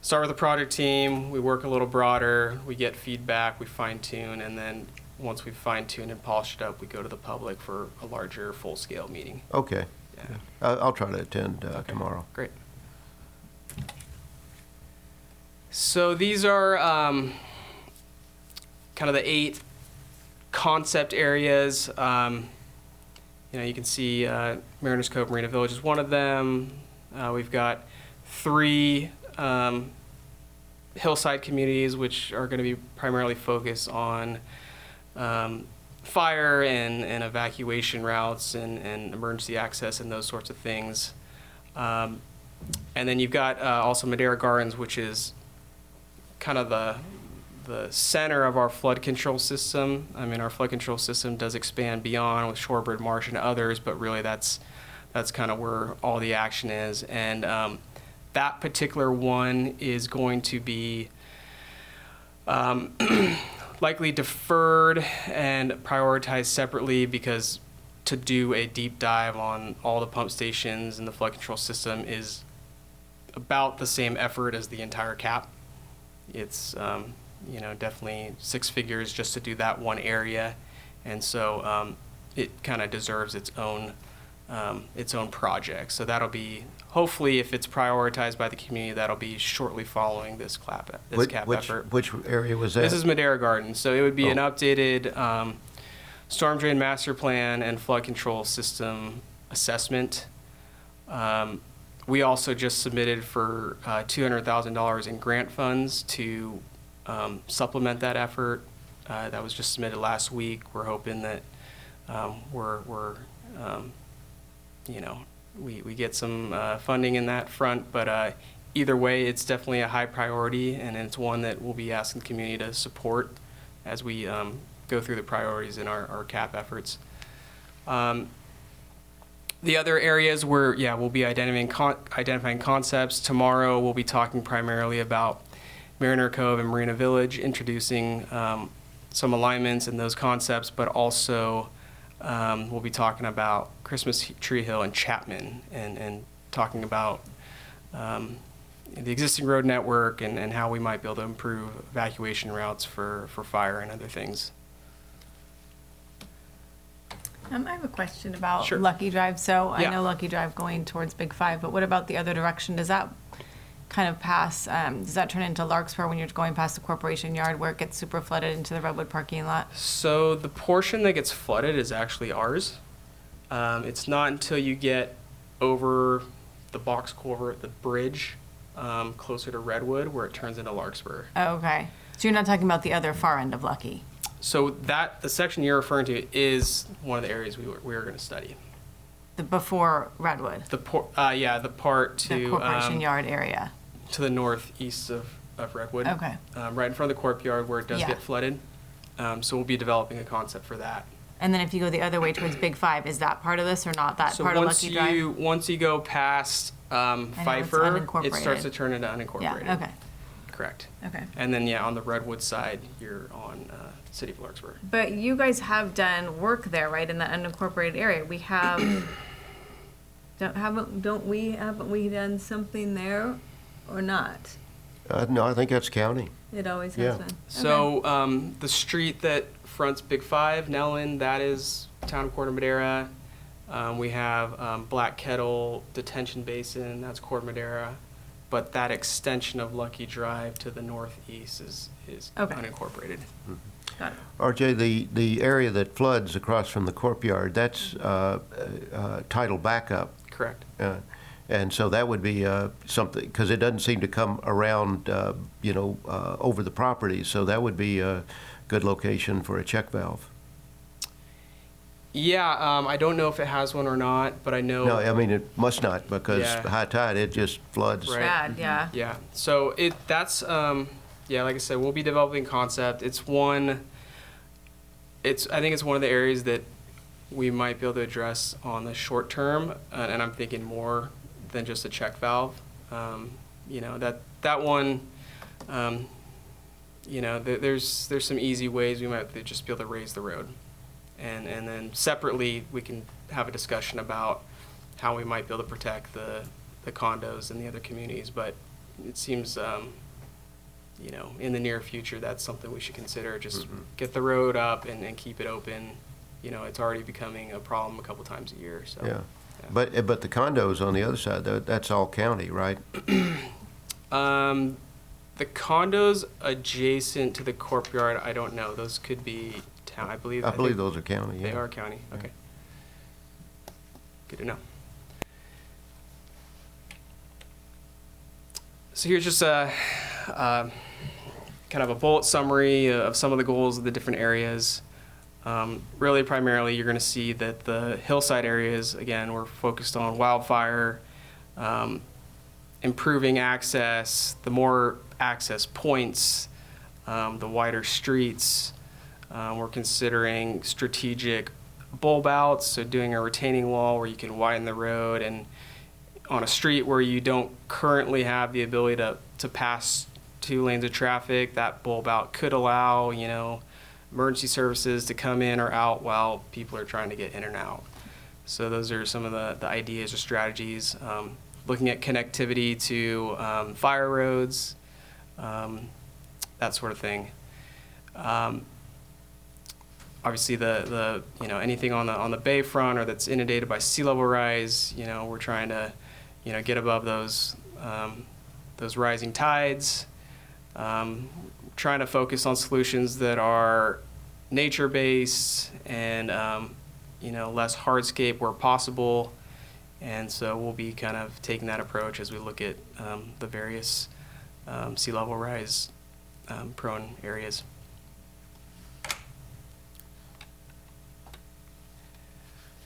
start with the project team, we work a little broader, we get feedback, we fine tune, and then once we've fine tuned and polished it up, we go to the public for a larger full scale meeting. Okay. Yeah. I'll try to attend Okay. tomorrow. Great. So these are kind of the 8 concept areas. You can see Mariners Cove Marina Village is one of them. We've got 3 hillside communities, which are going to be primarily focused on fire and evacuation routes and emergency access and those sorts of things. And then you've got also Madera Gardens, which is kind of the center of our flood control system. I mean, our flood control system does expand beyond with Shorebird Marsh and others, but really that's kind of where all the action is. And that particular one is going to be likely deferred and prioritized separately, because to do a deep dive on all the pump stations and the flood control system is about the same effort as the entire cap. It's definitely 6 figures just to do that one area, and so it kind of deserves its own project. So that'll be, hopefully, if it's prioritized by the community, that'll be shortly following this cap effort. Which area was that? This is Madera Gardens, so it would be an Oh. updated storm drain master plan and flood control system assessment. We also just submitted for $200,000 in grant funds to supplement that effort. That was just submitted last week. We're hoping that we get some funding in that front, but either way, it's definitely a high priority, and it's one that we'll be asking the community to support as we go through the priorities in our CAP efforts. The other areas where, we'll be identifying concepts. Tomorrow, we'll be talking primarily about Mariner Cove and Marina Village, introducing some alignments in those concepts, but also we'll be talking about Christmas Tree Hill and Chapman, and talking about the existing road network and how we might be able to improve evacuation routes for fire and other things. I have a question about Sure. Lucky Drive. So Yeah. I know Lucky Drive going towards Big 5, but what about the other direction? Does that kind of pass, does that turn into Larkspur when you're going past the Corporation Yard where it gets super flooded into the Redwood parking lot? So the portion that gets flooded is actually ours. It's not until you get over the box culvert, the bridge, closer to Redwood, where it turns into Larkspur. Oh, okay. So you're not talking about the other far end of Lucky? So the section you're referring to is one of the areas we were going to study. The before Redwood? The part The to Corporation Yard area? to the northeast of Redwood. Okay. Right in front of the courtyard where it does Yeah. get flooded. So we'll be developing a concept for that. And then if you go the other way towards Big 5, is that part of this or not that So part of once Lucky Drive? once you go past Pfeiffer, it unincorporated. starts to turn into unincorporated. Yeah, okay, Correct. okay. And then, on the Redwood side, you're on City of Larkspur. But you guys have done work there, right, in the unincorporated area? We have, haven't we done something there or not? No, I think that's county. It always Yeah. has been. Okay. So the street that fronts Big 5, Nellen, that is Town of Corte Madera. We have Black Kettle Detention Basin, that's Corte Madera. But that extension of Lucky Drive to the northeast is Okay. unincorporated. Got it. RJ, the area that floods across from the courtyard, that's tidal backup. Correct. And so that would be something, because it doesn't seem to come around, over the property. So that would be a good location for a check valve. Yeah, I don't know if it has one or not, but I know. No, I mean, it must not, because Yeah. high tide, it just floods. Right. Bad, yeah. Yeah, so that's like I said, we'll be developing concept. I think it's one of the areas that we might be able to address on the short term, and I'm thinking more than just a check valve. That one, there's some easy ways we might just be able to raise the road. And then separately, we can have a discussion about how we might be able to protect the condos and the other communities. But it seems, in the near future, that's something we should consider. Just get the road up and keep it open. It's already becoming a problem a couple times a year. So. Yeah. But the condos on the other side, that's all county, right? The condos adjacent to the Corp Yard, I don't know. Those could be town, I believe. I believe think those are county, yeah. They are county, okay. Good to know. So here's just a kind of a bullet summary of some of the goals of the different areas. Really, primarily, you're going to see that the hillside areas, again, we're focused on wildfire, improving access, the more access points, the wider streets. We're considering strategic bulb outs, so doing a retaining wall where you can widen the road, and on a street where you don't currently have the ability to pass 2 lanes of traffic, that bulb out could allow, emergency services to come in or out while people are trying to get in and out. So those are some of the ideas or strategies. Looking at connectivity to fire roads, that sort of thing. Obviously, the anything on the bayfront or that's inundated by sea level rise, we're trying to get above those rising tides. Trying to focus on solutions that are nature-based and less hardscape where possible. And so we'll be kind of taking that approach as we look at the various sea level rise prone areas.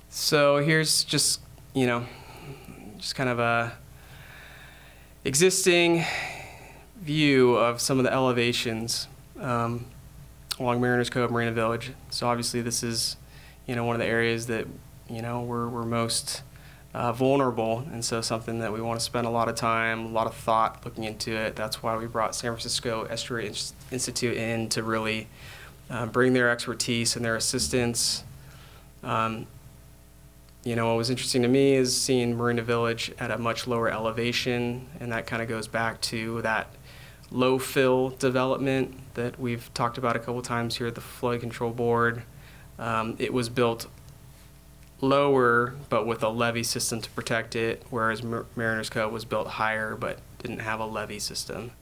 So here's just kind of a existing view of some of the elevations along Mariners Cove, Marina Village. So obviously this is, one of the areas that, we're most vulnerable, and so something that we want to spend a lot of time, a lot of thought looking into it. That's why we brought San Francisco Estuary Institute in to really bring their expertise and their assistance. What was interesting to me is seeing Marina Village at a much lower elevation, and that kind of goes back to that low fill development that we've talked about a couple times here at the Flood Control Board. It was built lower, but with a levee system to protect it, whereas Mariners Cove was built higher, but didn't have a levee system.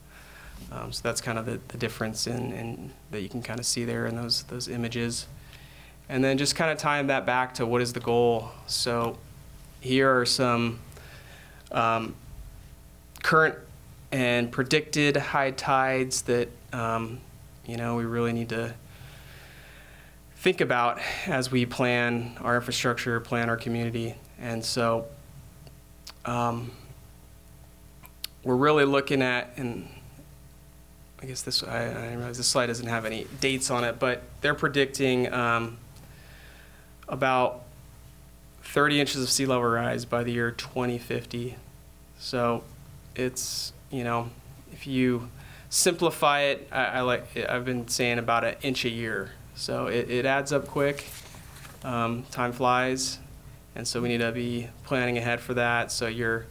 So that's kind of the difference in that you can kind of see there in those images. And then just kind of tying that back to what is the goal. So here are some current and predicted high tides that we really need to think about as we plan our infrastructure, plan our community. And so we're really looking at, and I guess I realize this slide doesn't have any dates on it, but they're predicting about 30 inches of sea level rise by the year 2050. So it's, if you simplify it, I've been saying about 1 inch a year. So it adds up quick. Time flies. And so we need to be planning ahead for that. So your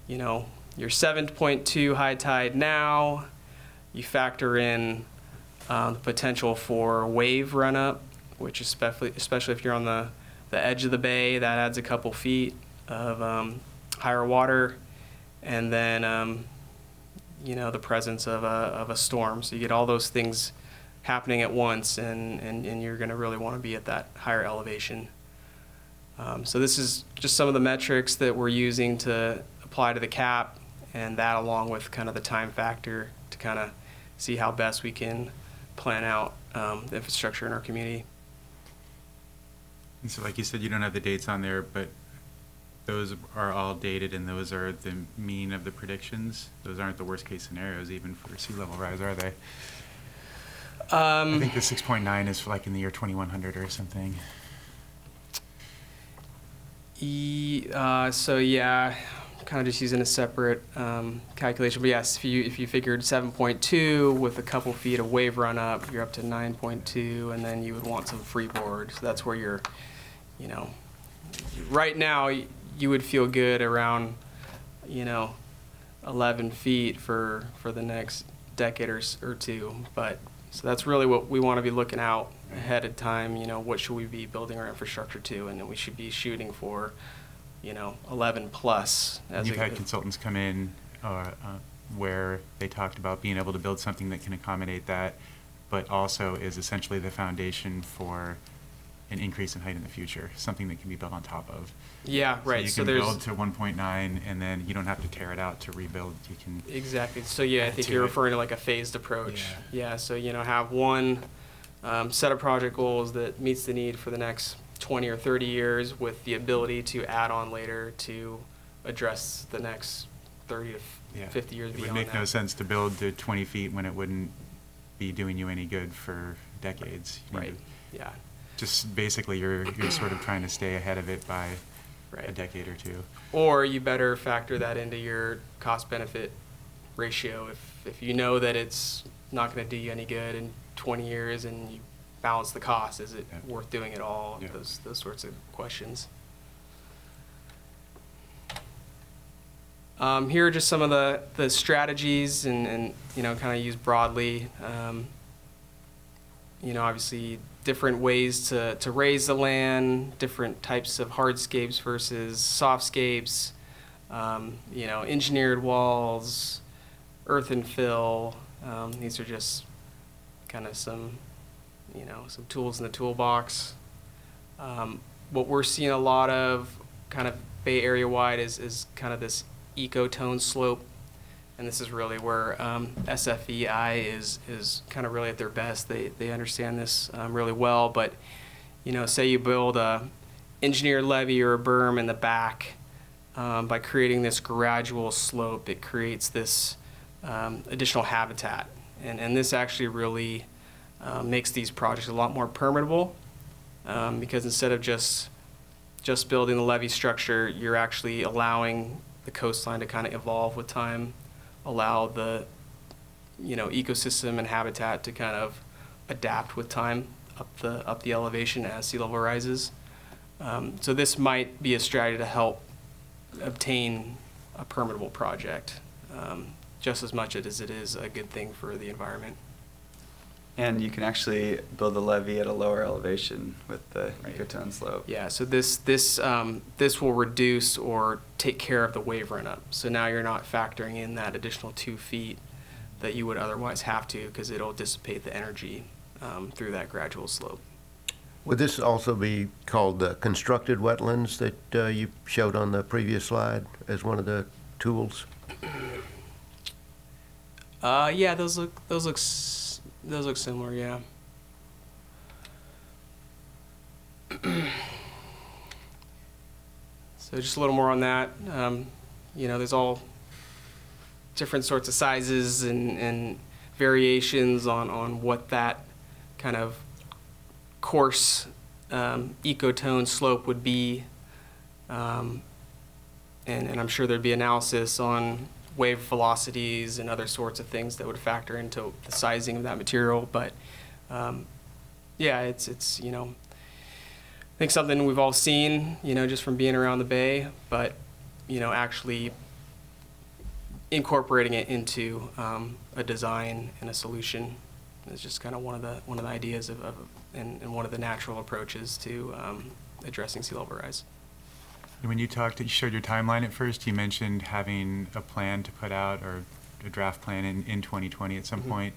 7.2 high tide now, you factor in the potential for wave run up, which especially if you're on the edge of the bay, that adds a couple feet of higher water, and then the presence of a storm. So you get all those things happening at once, and you're going to really want to be at that higher elevation. So this is just some of the metrics that we're using to apply to the cap, and that along with kind of the time factor to kind of see how best we can plan out the infrastructure in our community. And so like you said, you don't have the dates on there, but those are all dated, and those are the mean of the predictions. Those aren't the worst case scenarios even for sea level rise, are they? I think the 6.9 is for like in the year 2100 or something. So yeah, kind of just using a separate calculation. But yes, if you figured 7.2 with a couple feet of wave run up, you're up to 9.2, and then you would want some freeboard. So that's where you're, right now you would feel good around, 11 feet for the next decade or two. But so that's really what we want to be looking out ahead of time. You know, what should we be building our infrastructure to, and then we should be shooting for, 11 plus. You've had consultants come in where they talked about being able to build something that can accommodate that, but also is essentially the foundation for an increase in height in the future, something that can be built on top of. Yeah, right. So you can build to 1.9, and then you don't have to tear it out to rebuild. You can Exactly. So yeah, I add think to you're it. referring to like a phased approach. Yeah. So have one set of project goals that meets the need for the next 20 or 30 years, with the ability to add on later to address the next 30 to 50 years It beyond would make that. no sense to build to 20 feet when it wouldn't be doing you any good for decades. You Right. know, Yeah. just basically, you're sort of trying to stay ahead of it by a Right. decade or two. Or you better factor that into your cost-benefit ratio. If you know that it's not going to do you any good in 20 years, and you balance the cost, is it Yeah. worth doing it all? Yeah. Those sorts of questions. Here are just some of the strategies, and kind of used broadly. Obviously different ways to raise the land, different types of hardscapes versus softscapes, engineered walls, earth and fill. These are just kind of some tools in the toolbox. What we're seeing a lot of kind of Bay Area wide is kind of this ecotone slope. And this is really where SFEI is kind of really at their best. They understand this really well. But, say you build a engineered levee or a berm in the back, by creating this gradual slope, it creates this additional habitat. And this actually really makes these projects a lot more permeable, because instead of just building the levee structure, you're actually allowing the coastline to kind of evolve with time, allow the ecosystem and habitat to kind of adapt with time up the elevation as sea level rises. So this might be a strategy to help obtain a permittable project, just as much as it is a good thing for the environment. And you can actually build the levee at a lower elevation with the ecotone slope. Yeah, so this will reduce or take care of the wave run up. So now you're not factoring in that additional 2 feet that you would otherwise have to, because it'll dissipate the energy through that gradual slope. Would this also be called the constructed wetlands that you showed on the previous slide as one of the tools? Yeah, those look similar. Yeah. So just a little more on that. There's all different sorts of sizes and variations on what that kind of coarse ecotone slope would be. And I'm sure there'd be analysis on wave velocities and other sorts of things that would factor into the sizing of that material. But yeah, it's I think something we've all seen, just from being around the Bay, but actually incorporating it into a design and a solution is just kind of one of the ideas and one of the natural approaches to addressing sea level rise. When you showed your timeline at first, you mentioned having a plan to put out, or a draft plan in 2020 at some point.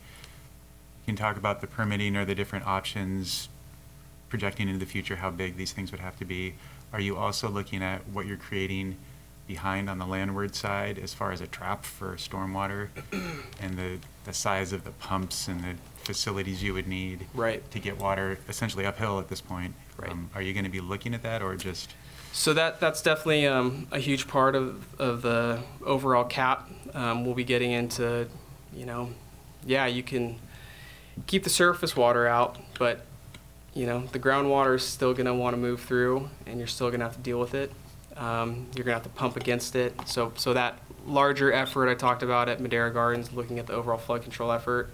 You can talk about the permitting or the different options, projecting into the future how big these things would have to be. Are you also looking at what you're creating behind on the landward side as far as a trap for stormwater and the size of the pumps and the facilities you would need to get water essentially uphill at this point? Right. Are you going to be looking at that, or just... So that's definitely a huge part of the overall cap. We'll be getting into, you can keep the surface water out, but the groundwater is still going to want to move through, and you're still going to have to deal with it. You're going to have to pump against it. So that larger effort I talked about at Madera Gardens, looking at the overall flood control effort,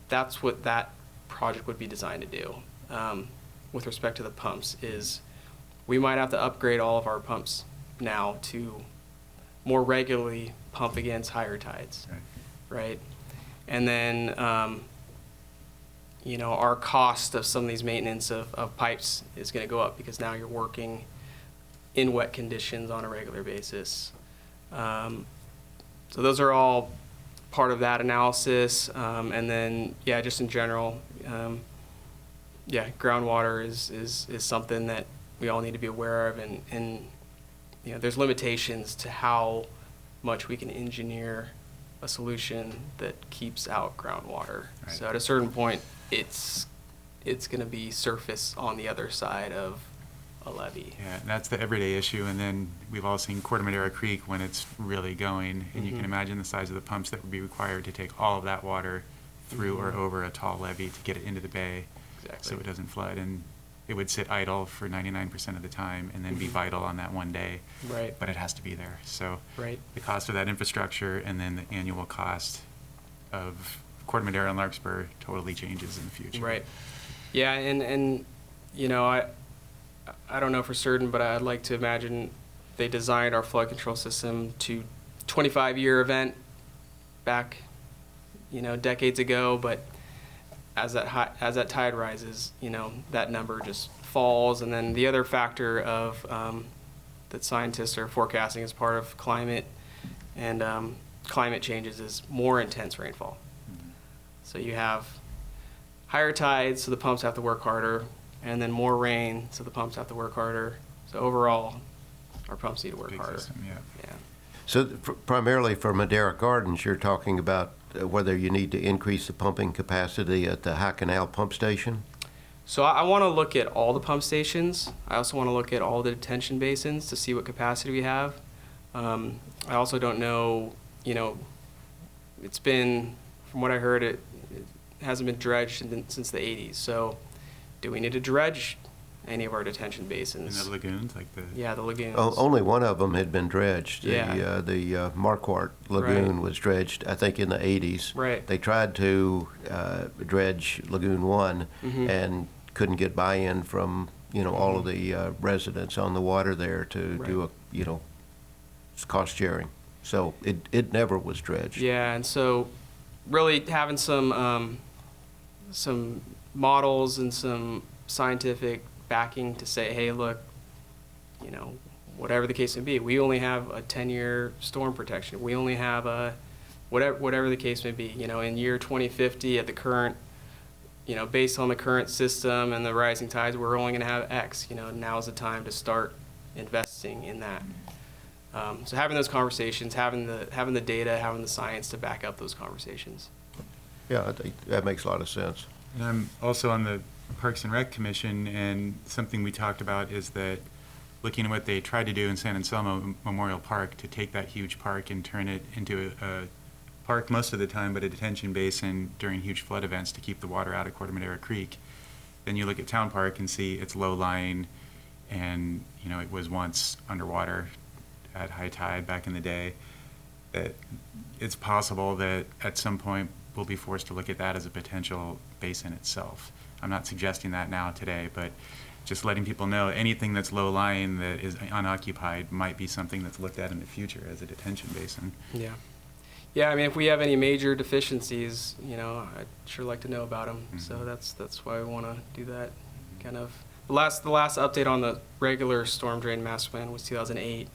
that's what that project would be designed to do. With respect to the pumps, is we might have to upgrade all of our pumps now to more regularly pump against higher tides, Right. right? And then, you know, our cost of some of these maintenance of pipes is going to go up because now you're working in wet conditions on a regular basis. So those are all part of that analysis. And then, yeah, just in general, yeah, groundwater is something that we all need to be aware of. And you know, there's limitations to how much we can engineer a solution that keeps out groundwater. Right. So at a certain point, it's going to be surface on the other side of a levee. Yeah, and that's the everyday issue. And then we've all seen Corte Madera Creek when it's really going, and you can imagine the size of the pumps that would be required to take all of that water through or over a tall levee to get it into the bay, Exactly. so it doesn't flood. And it would sit idle for 99% of the time and then be vital on that one day. Right. But it has to be there. So Right. the cost of that infrastructure and then the annual cost of Corte Madera and Larkspur totally changes in the future. Right. Yeah, and you know, I don't know for certain, but I'd like to imagine they designed our flood control system to 25-year event back, you know, decades ago, but as that tide rises, you know, that number just falls. And then the other factor of that scientists are forecasting as part of climate and climate changes is more intense rainfall. So you have higher tides, so the pumps have to work harder, and then more rain, so the pumps have to work harder. So overall, our pumps need to work Big harder. system, yeah. Yeah. So primarily for Madera Gardens, you're talking about whether you need to increase the pumping capacity at the High Canal pump station? So I want to look at all the pump stations. I also want to look at all the detention basins to see what capacity we have. I also don't know, you know, it's been, from what I heard, it hasn't been dredged since the 80s. So do we need to dredge any of our detention In basins? the lagoons, like the. Yeah, the lagoons. Only one of them had been dredged. Yeah. The Marquardt Lagoon Right. was dredged, I think, in the 80s. Right. They tried to dredge Lagoon 1 Mhm. and couldn't get buy-in from, you know, all of the residents on the water there to do a, you know, cost sharing. So it never was dredged. Yeah, and so really having some models and some scientific backing to say, hey, look, you know, whatever the case may be, we only have a 10-year storm protection. We only have a whatever the case may be. You know, in year 2050, at the current, you know, based on the current system and the rising tides, we're only going to have X. You know, now's the time to start investing in that. So having those conversations, having the data, having the science to back up those conversations. Yeah, I think that makes a lot of sense. And I'm also on the Parks and Rec Commission, and something we talked about is that looking at what they tried to do in San Anselmo Memorial Park to take that huge park and turn it into a park most of the time, but a detention basin during huge flood events to keep the water out of Corte Madera Creek. Then you look at Town Park and see it's low-lying, and you know it was once underwater at high tide back in the day. That it's possible that at some point we'll be forced to look at that as a potential basin itself. I'm not suggesting that now today, but just letting people know anything that's low-lying that is unoccupied might be something that's looked at in the future as a detention basin. Yeah. Yeah, I mean, if we have any major deficiencies, you know, I'd sure like to know about them. Mhm. So that's why we want to do that. Kind of the last update on the regular storm drain master plan was 2008,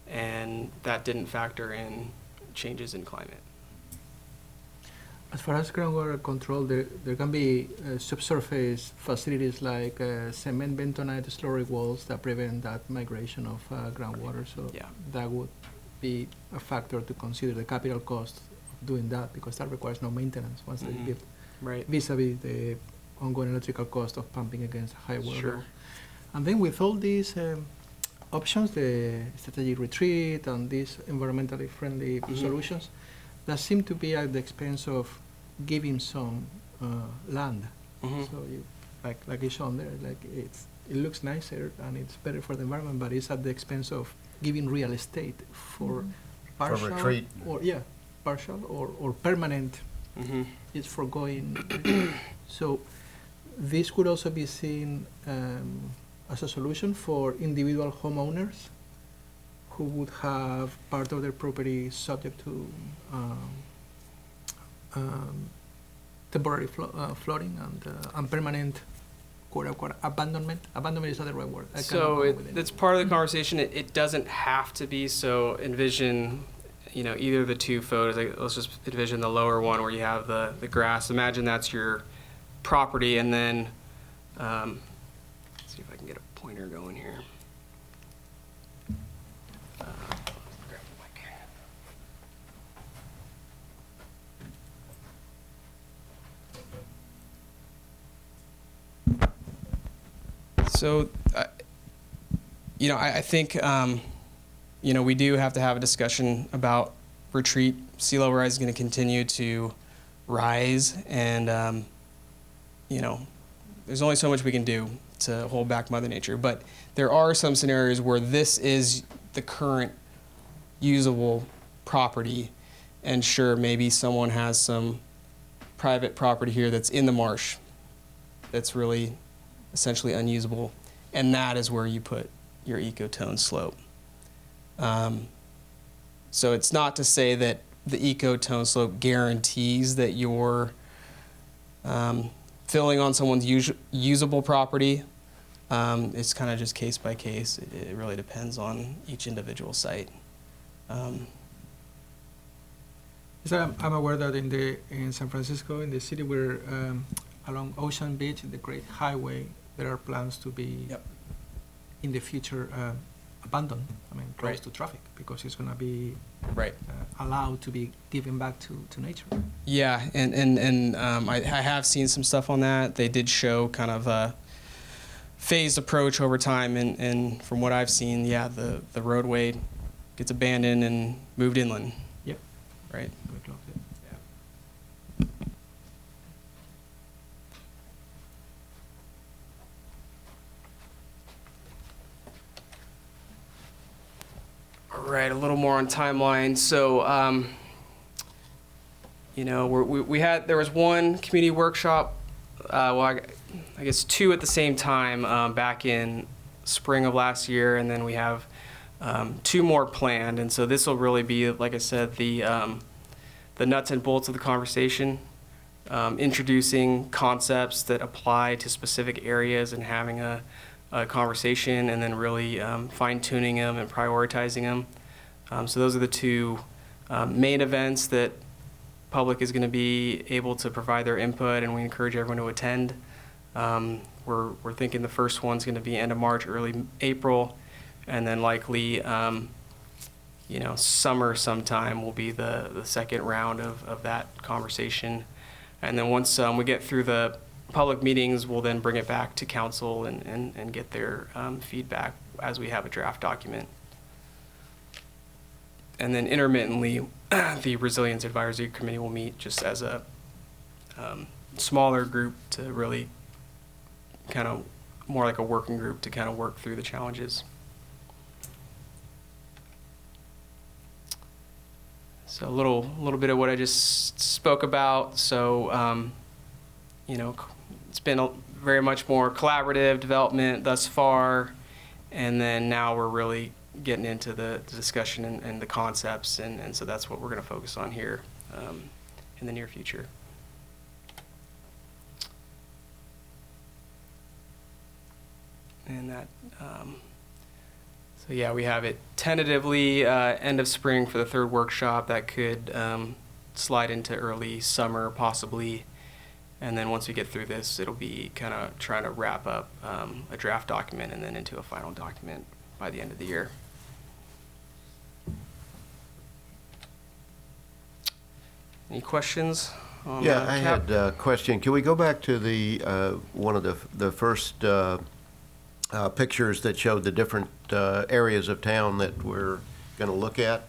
and that didn't factor in changes in climate. As far as groundwater control, there can be subsurface facilities like cement bentonite slurry walls that prevent that migration of groundwater. So Yeah. that would be a factor to consider, the capital cost of doing that, because that requires no maintenance once they Mhm. built, Right. vis-a-vis the ongoing electrical cost of pumping against high water Sure. level. And then with all these options, the strategic retreat and these environmentally friendly Mhm. solutions, that seem to be at the expense of giving some land. Mhm. So you, like it's shown there, like it looks nicer and it's better for the environment, but it's at the expense of giving real estate for partial retreat. or partial or permanent. Mhm. It's foregoing. So this could also be seen as a solution for individual homeowners who would have part of their property subject to temporary flooding and permanent quote-unquote abandonment. Abandonment is not the right word. I cannot So come up with it. it's part of the conversation. It doesn't have to be. So envision, either of the two photos. Like, let's just envision the lower one where you have the grass. Imagine that's your property, and then let's see if I can get a pointer going here. Grab the mic. So, I think, we do have to have a discussion about retreat. Sea level rise is going to continue to rise, and, there's only so much we can do to hold back Mother Nature. But there are some scenarios where this is the current usable property, and sure, maybe someone has some private property here that's in the marsh that's really essentially unusable, and that is where you put your ecotone slope. So it's not to say that the ecotone slope guarantees that you're filling on someone's usable property. It's kind of just case by case. It really depends on each individual site. So I'm aware that in San Francisco, in the city, where along Ocean Beach, the Great Highway, there are plans to be in the future abandoned. Close Right. to traffic, because it's going to be Right. allowed to be given back to nature. Yeah, and I have seen some stuff on that. They did show kind of a phased approach over time, and from what I've seen, the roadway gets abandoned and moved inland. Yep. Right. We close it. All right, a little more on timeline. So, there was one community workshop, I guess two at the same time, back in spring of last year, and then we have two more planned. And so this will really be, like I said, the nuts and bolts of the conversation, introducing concepts that apply to specific areas and having a conversation, and then really fine-tuning them and prioritizing them. So those are the two main events that public is going to be able to provide their input, and we encourage everyone to attend. We're thinking the first one's going to be end of March, early April, and then likely summer sometime will be the second round of that conversation. And then once we get through the public meetings, we'll then bring it back to council and get their feedback as we have a draft document. And then intermittently, the Resilience Advisory Committee will meet just as a smaller group to really kind of more like a working group to kind of work through the challenges. So a little bit of what I just spoke about. So, it's been very much more collaborative development thus far, and then now we're really getting into the discussion and the concepts, and so that's what we're going to focus on here in the near future. And that, we have it tentatively end of spring for the third workshop. That could slide into early summer possibly. And then once we get through this, it'll be kind of trying to wrap up a draft document and then into a final document by the end of the year. Any questions on Yeah, I CAP? had a question. Can we go back to the one of the first pictures that showed the different areas of town that we're going to look at?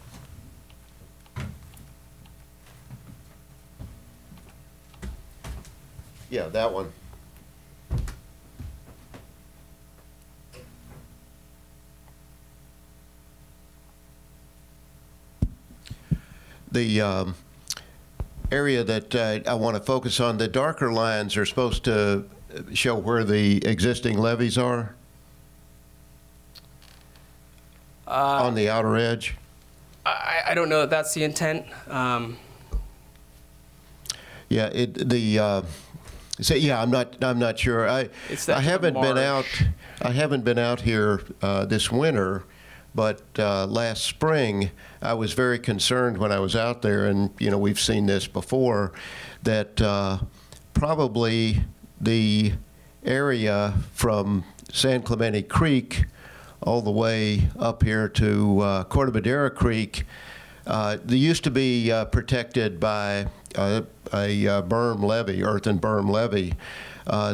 Yeah, that one. The area that I want to focus on, the darker lines are supposed to show where the existing levees are? on the outer edge? I don't know that that's the intent. Yeah, I'm not sure. It's that I to the haven't been out. marsh. I haven't been out here this winter, but last spring I was very concerned when I was out there, and we've seen this before, that probably the area from San Clemente Creek all the way up here to Corte Madera Creek, they used to be protected by a berm levee, earthen berm levee.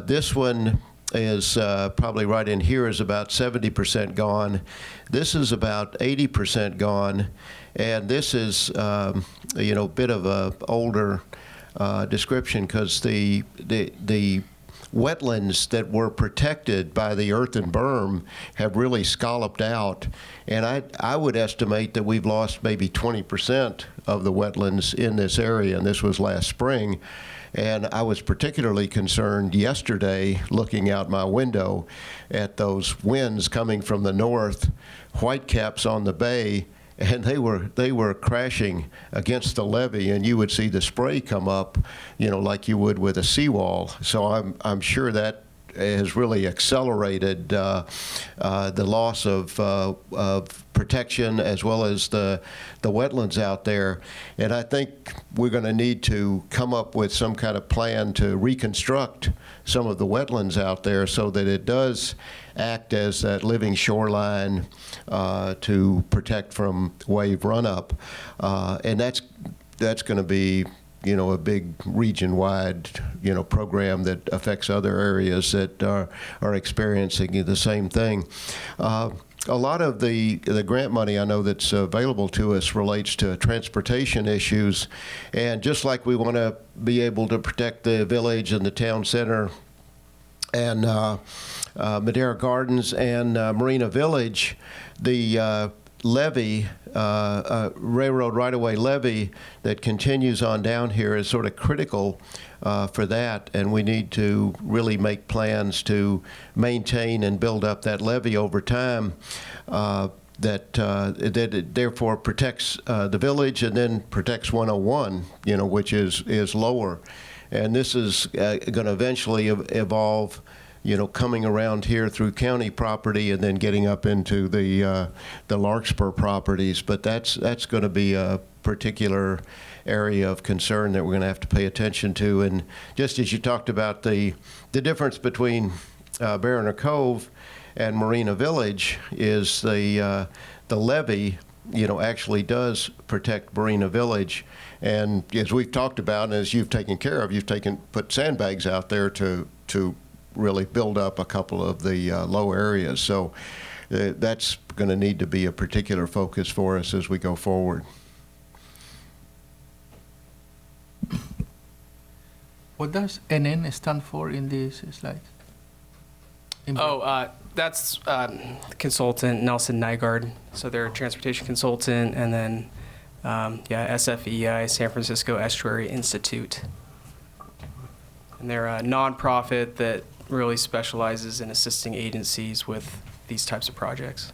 This one is probably right in here is about 70% gone. This is about 80% gone, and this is a bit of a older description, because the wetlands that were protected by the earthen berm have really scalloped out, and I would estimate that we've lost maybe 20% of the wetlands in this area, and this was last spring. And I was particularly concerned yesterday looking out my window at those winds coming from the north, whitecaps on the bay, and they were crashing against the levee, and you would see the spray come up, like you would with a seawall. So I'm sure that has really accelerated the loss of protection, as well as the wetlands out there. And I think we're going to need to come up with some kind of plan to reconstruct some of the wetlands out there, so that it does act as that living shoreline to protect from wave runup. And that's going to be a big region-wide, program that affects other areas that are experiencing the same thing. A lot of the grant money I know that's available to us relates to transportation issues, and just like we want to be able to protect the village and the town center and Madera Gardens and Marina Village, the levee, railroad right-of-way levee that continues on down here is sort of critical for that, and we need to really make plans to maintain and build up that levee over time, that it therefore protects the village and then protects 101, which is lower. And this is going to eventually evolve, coming around here through county property and then getting up into the Larkspur properties. But that's going to be a particular area of concern that we're going to have to pay attention to. And just as you talked about the difference between Barroner Cove and Marina Village is the levee, actually does protect Marina Village. And as we've talked about, and as you've taken care of, put sandbags out there to really build up a couple of the low areas. So that's going to need to be a particular focus for us as we go forward. What does NN stand for in this slide? That's consultant Nelson Nygaard. So they're a transportation consultant, and then SFEI, San Francisco Estuary Institute. And they're a nonprofit that really specializes in assisting agencies with these types of projects.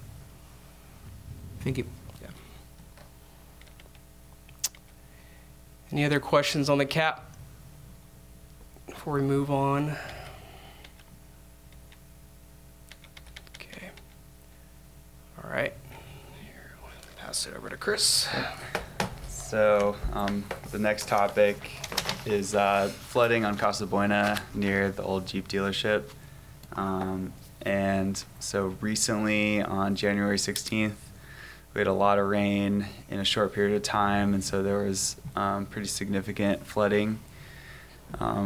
Thank you. Yeah. Any other questions on the CAP before we move on? Okay. All right. Here, I'll pass it over to Chris. So the next topic is flooding on Casa Buena near the old Jeep dealership. And so recently on January 16th, we had a lot of rain in a short period of time, and so there was pretty significant flooding.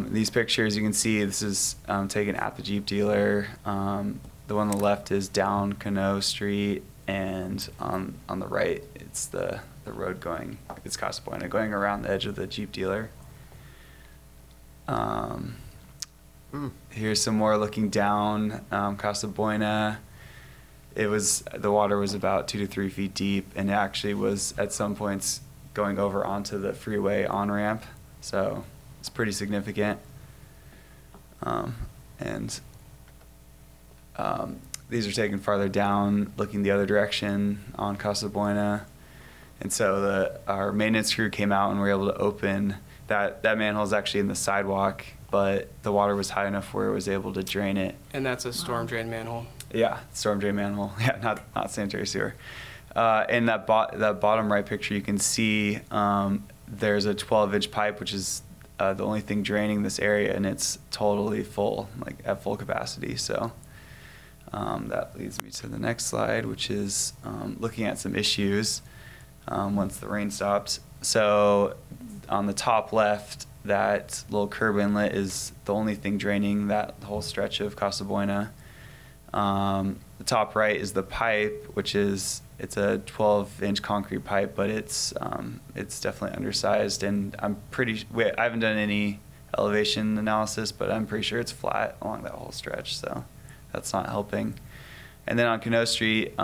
These pictures you can see, this is taken at the Jeep dealer. The one on the left is down Cano Street, and on the right, it's the road going, it's Casa Buena, going around the edge of the Jeep dealer. Here's some more looking down Casa Buena. The water was about 2 to 3 feet deep, and it actually was at some points going over onto the freeway on-ramp, so it's pretty significant. these are taken farther down, looking the other direction on Casa Buena. And so our maintenance crew came out and were able to open that manhole is actually in the sidewalk, but the water was high enough where it was able to drain it. And that's a storm drain manhole. Yeah, storm drain manhole. Yeah, not sanitary sewer. In that bottom right picture, you can see there's a 12-inch pipe, which is the only thing draining this area, and it's totally full, like at full capacity. So that leads me to the next slide, which is looking at some issues once the rain stops. So on the top left, that little curb inlet is the only thing draining that whole stretch of Casa Buena. The top right is the pipe, which it's a 12-inch concrete pipe, but it's definitely undersized, and I haven't done any elevation analysis, but I'm pretty sure it's flat along that whole stretch, so that's not helping. And then on Cano Street,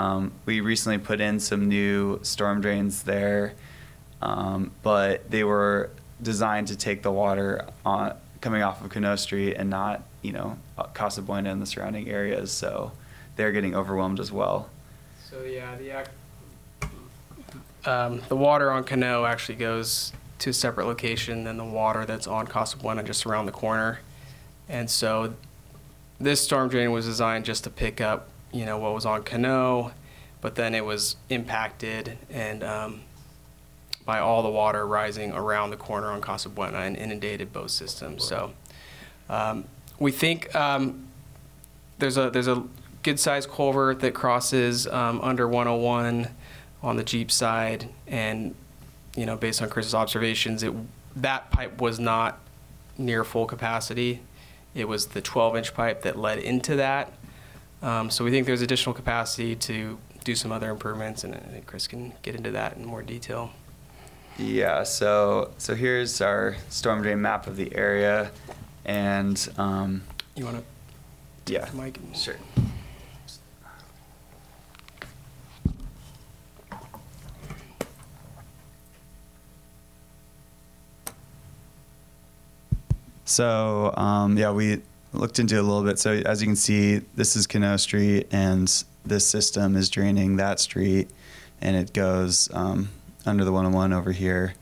we recently put in some new storm drains there, but they were designed to take the water coming off of Cano Street and not, Casa Buena and the surrounding areas, so they're getting overwhelmed as well. So yeah, the water on Cano actually goes to a separate location than the water that's on Casa Buena just around the corner. And so this storm drain was designed just to pick up, what was on Cano, but then it was impacted and by all the water rising around the corner on Casa Buena and inundated both systems. So we think there's a good-sized culvert that crosses under 101 on the Jeep side, and based on Chris's observations, that pipe was not near full capacity. It was the 12-inch pipe that led into that. So we think there's additional capacity to do some other improvements, and I think Chris can get into that in more detail. Yeah, so here's our storm drain map of the area, and You want to yeah, Mike? sure. So yeah, we looked into it a little bit. So as you can see, this is Cano Street, and this system is draining that street, and it goes under the 101 over here.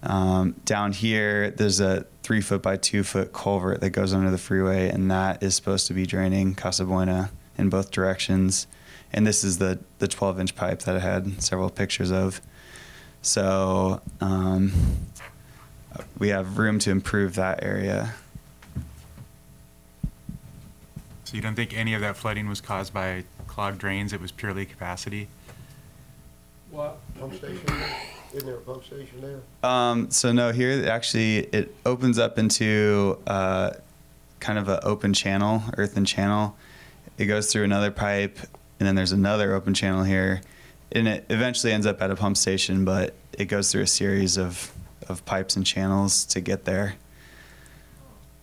Down here, there's a 3-foot by 2-foot culvert that goes under the freeway, and that is supposed to be draining Casa Buena in both directions. And this is the 12-inch pipe that I had several pictures of. So we have room to improve that area. So you don't think any of that flooding was caused by clogged drains? It was purely capacity? What? Pump station there? Isn't there a pump station there? So no, here actually it opens up into kind of an open channel, earthen channel. It goes through another pipe, and then there's another open channel here, and it eventually ends up at a pump station, but it goes through a series of pipes and channels to get there.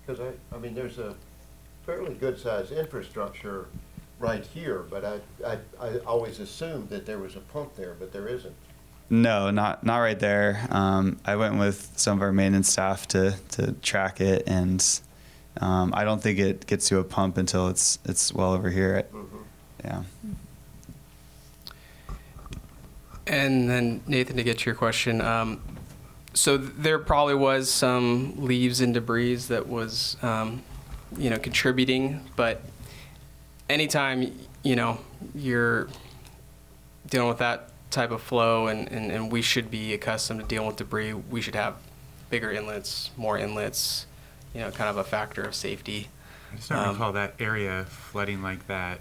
Because I mean, there's a fairly good-sized infrastructure right here, but I always assumed that there was a pump there, but there isn't. No, not right there. I went with some of our maintenance staff to track it, and I don't think it gets to a pump until it's well over here. Yeah. And then Nathan, to get to your question, so there probably was some leaves and debris that was, contributing, but anytime, you're dealing with that type of flow and we should be accustomed to dealing with debris, we should have bigger inlets, more inlets, kind of a factor of safety. I just don't recall that area flooding like that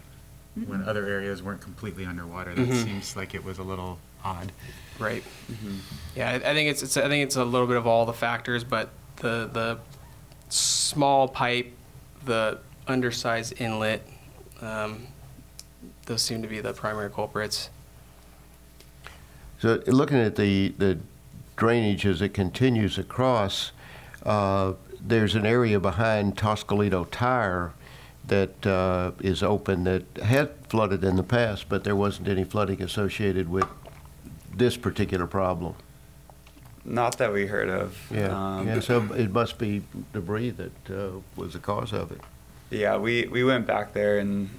when other areas weren't completely underwater. That seems like it was a little odd. Right. Yeah, I think it's a little bit of all the factors, but the small pipe, the undersized inlet, those seem to be the primary culprits. So looking at the drainage as it continues across, there's an area behind Toscalito Tire that is open that had flooded in the past, but there wasn't any flooding associated with this particular problem. Not that we heard of. Yeah, so it must be debris that was the cause of it. Yeah, we went back there and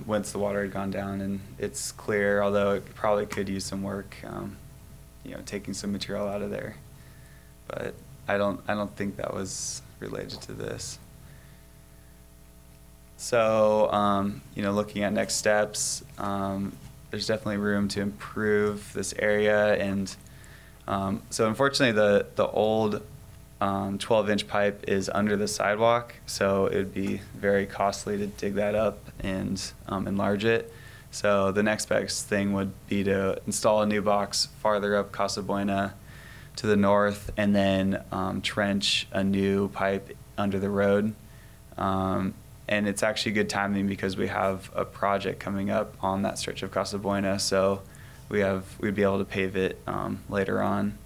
once the water had gone down, and it's clear, although it probably could use some work, taking some material out of there. But I don't think that was related to this. So, looking at next steps, there's definitely room to improve this area. And so unfortunately, the old 12-inch pipe is under the sidewalk, so it would be very costly to dig that up and enlarge it. So the next best thing would be to install a new box farther up Casa Buena to the north, and then trench a new pipe under the road. And it's actually good timing because we have a project coming up on that stretch of Casa Buena, so we'd be able to pave it later on.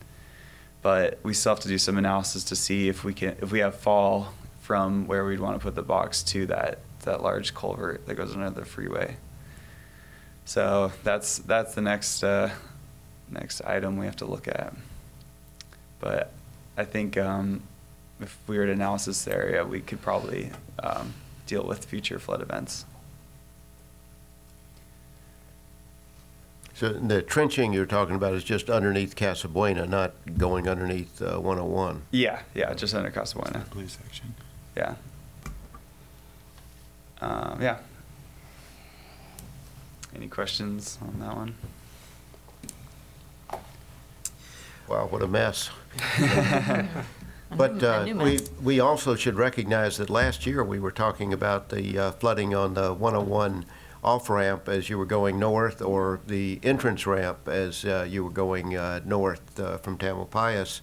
But we still have to do some analysis to see if we have fall from where we'd want to put the box to that large culvert that goes under the freeway. So that's the next item we have to look at. But I think if we were to analysis the area, we could probably deal with future flood events. So the trenching you're talking about is just underneath Casa Buena, not going underneath 101? Yeah, just under Casa Buena. Blue section. Yeah. Yeah. Any questions on that one? Wow, what a mess. A But new mess. we also should recognize that last year we were talking about the flooding on the 101 off-ramp as you were going north, or the entrance ramp as you were going north from Tamalpais.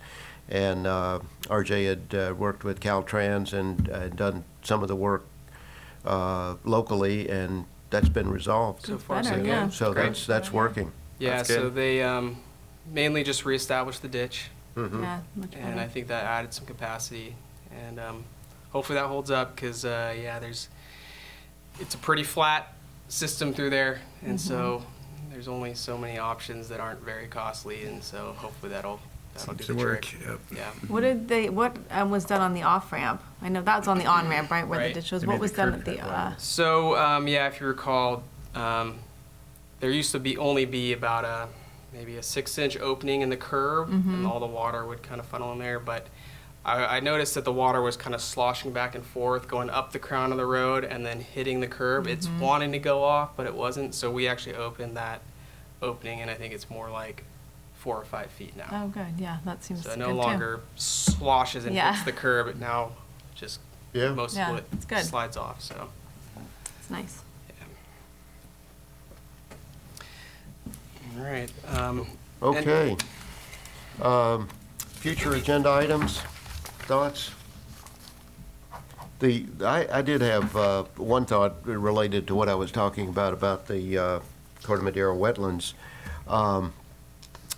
And RJ had worked with Caltrans and done some of the work locally, and that's been resolved. So It's far, so better, good. yeah. So Great. that's working. Yeah, That's so good. they mainly just reestablished the ditch, Yeah, much and better. I think that added some capacity, and hopefully that holds up, because it's a pretty flat system through there, and so there's only so many options that aren't very costly, and so hopefully that'll do the trick. Yeah. What was done on the off-ramp? I know that's on the on-ramp, right, where the Right. ditch was. They What made was the done curb at the, cut wider. So if you recall, there used to only be about maybe a 6-inch opening in the curb, and all the water would kind of funnel in there. But I noticed that the water was kind of sloshing back and forth, going up the crown of the road and then hitting the curb. It's wanting to go off, but it wasn't. So we actually opened that opening, and I think it's more like 4 or 5 feet now. oh, good, yeah, that seems So good it too. no longer sloshes and Yeah. hits the curb. It now just Yeah. most Yeah, of it's it good. slides off. So. It's nice. All right. Okay. Future agenda items, thoughts? I did have one thought related to what I was talking about the Corte Madera wetlands.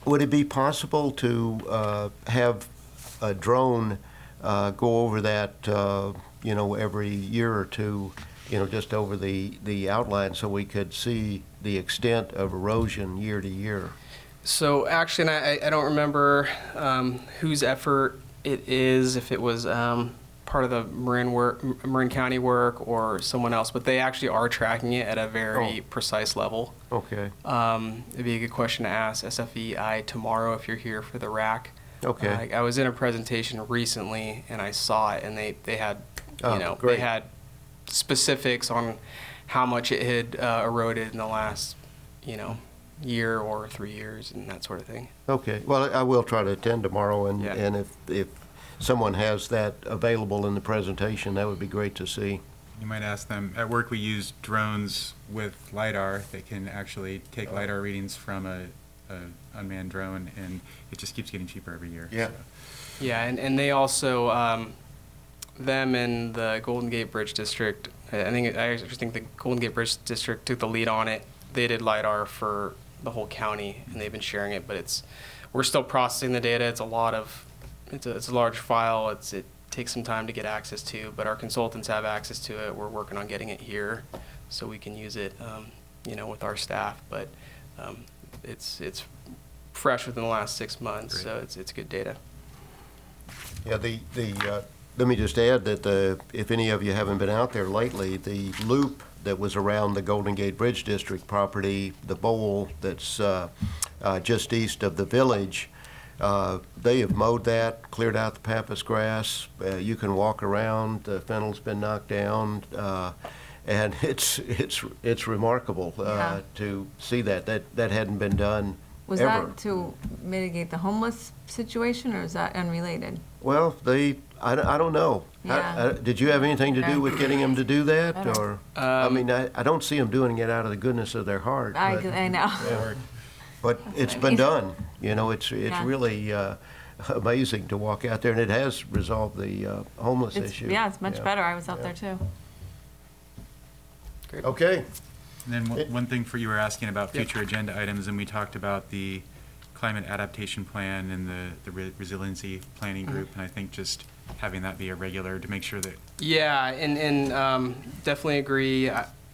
Would it be possible to have a drone go over that, every year or two, just over the outline, so we could see the extent of erosion year to year? So actually, and I don't remember whose effort it is, if it was part of the Marin County work or someone else, but they actually are tracking it at a very precise level. Okay. It'd be a good question to ask SFEI tomorrow if you're here for the rack. Okay. I was in a presentation recently and I saw it, and they had, great. they had specifics on how much it had eroded in the last, year or 3 years and that sort of thing. Okay, well, I will try to attend tomorrow, and Yeah. and if someone has that available in the presentation, that would be great to see. You might ask them, at work we use drones with LiDAR. They can actually take LiDAR readings from a unmanned drone, and it just keeps getting cheaper every year. Yeah. So. Yeah, and they also, them and the Golden Gate Bridge District, I actually think the Golden Gate Bridge District took the lead on it. They did LiDAR for the whole county, and they've been sharing it, but we're still processing the data. It's a large file. It takes some time to get access to, but our consultants have access to it. We're working on getting it here so we can use it, with our staff, but it's fresh within the last 6 months, Great. so it's good data. Yeah, the Let me just add that if any of you haven't been out there lately, the loop that was around the Golden Gate Bridge District property, the bowl that's just east of the village, they have mowed that, cleared out the pampas grass. You can walk around. The fennel's been knocked down, and it's remarkable Yeah. to see that. That hadn't been done Was ever. that to mitigate the homeless situation, or is that unrelated? Well, I don't know. Yeah. Did you have anything to do with getting them to do that, Better. or? I mean, I don't see them doing it out of the goodness of their heart. I but- know. But it's been done. You know, it's Yeah. really amazing to walk out there, and it has resolved the homeless It's, issue. yeah, it's much Yeah. better. I was out there too. Great. Okay. And then one thing for, you were asking about Yep. future agenda items, and we talked about the climate adaptation plan and the resiliency planning group, and I think just having that be a regular to make sure that, Yeah, and definitely agree.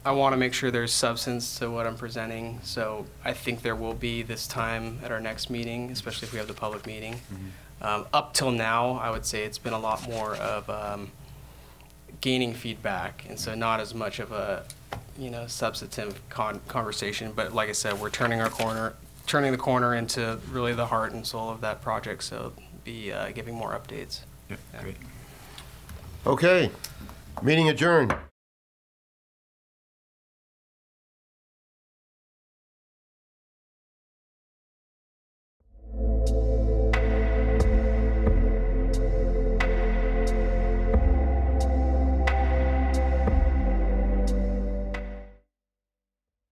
I want to make sure there's substance to what I'm presenting, so I think there will be this time at our next meeting, especially if we have the public meeting. Up till now, I would say it's been a lot more of gaining feedback, and so not as much of a substantive conversation. But like I said, we're turning the corner into really the heart and soul of that project. So be giving more updates. yeah, Yeah. great. Okay. Meeting adjourned.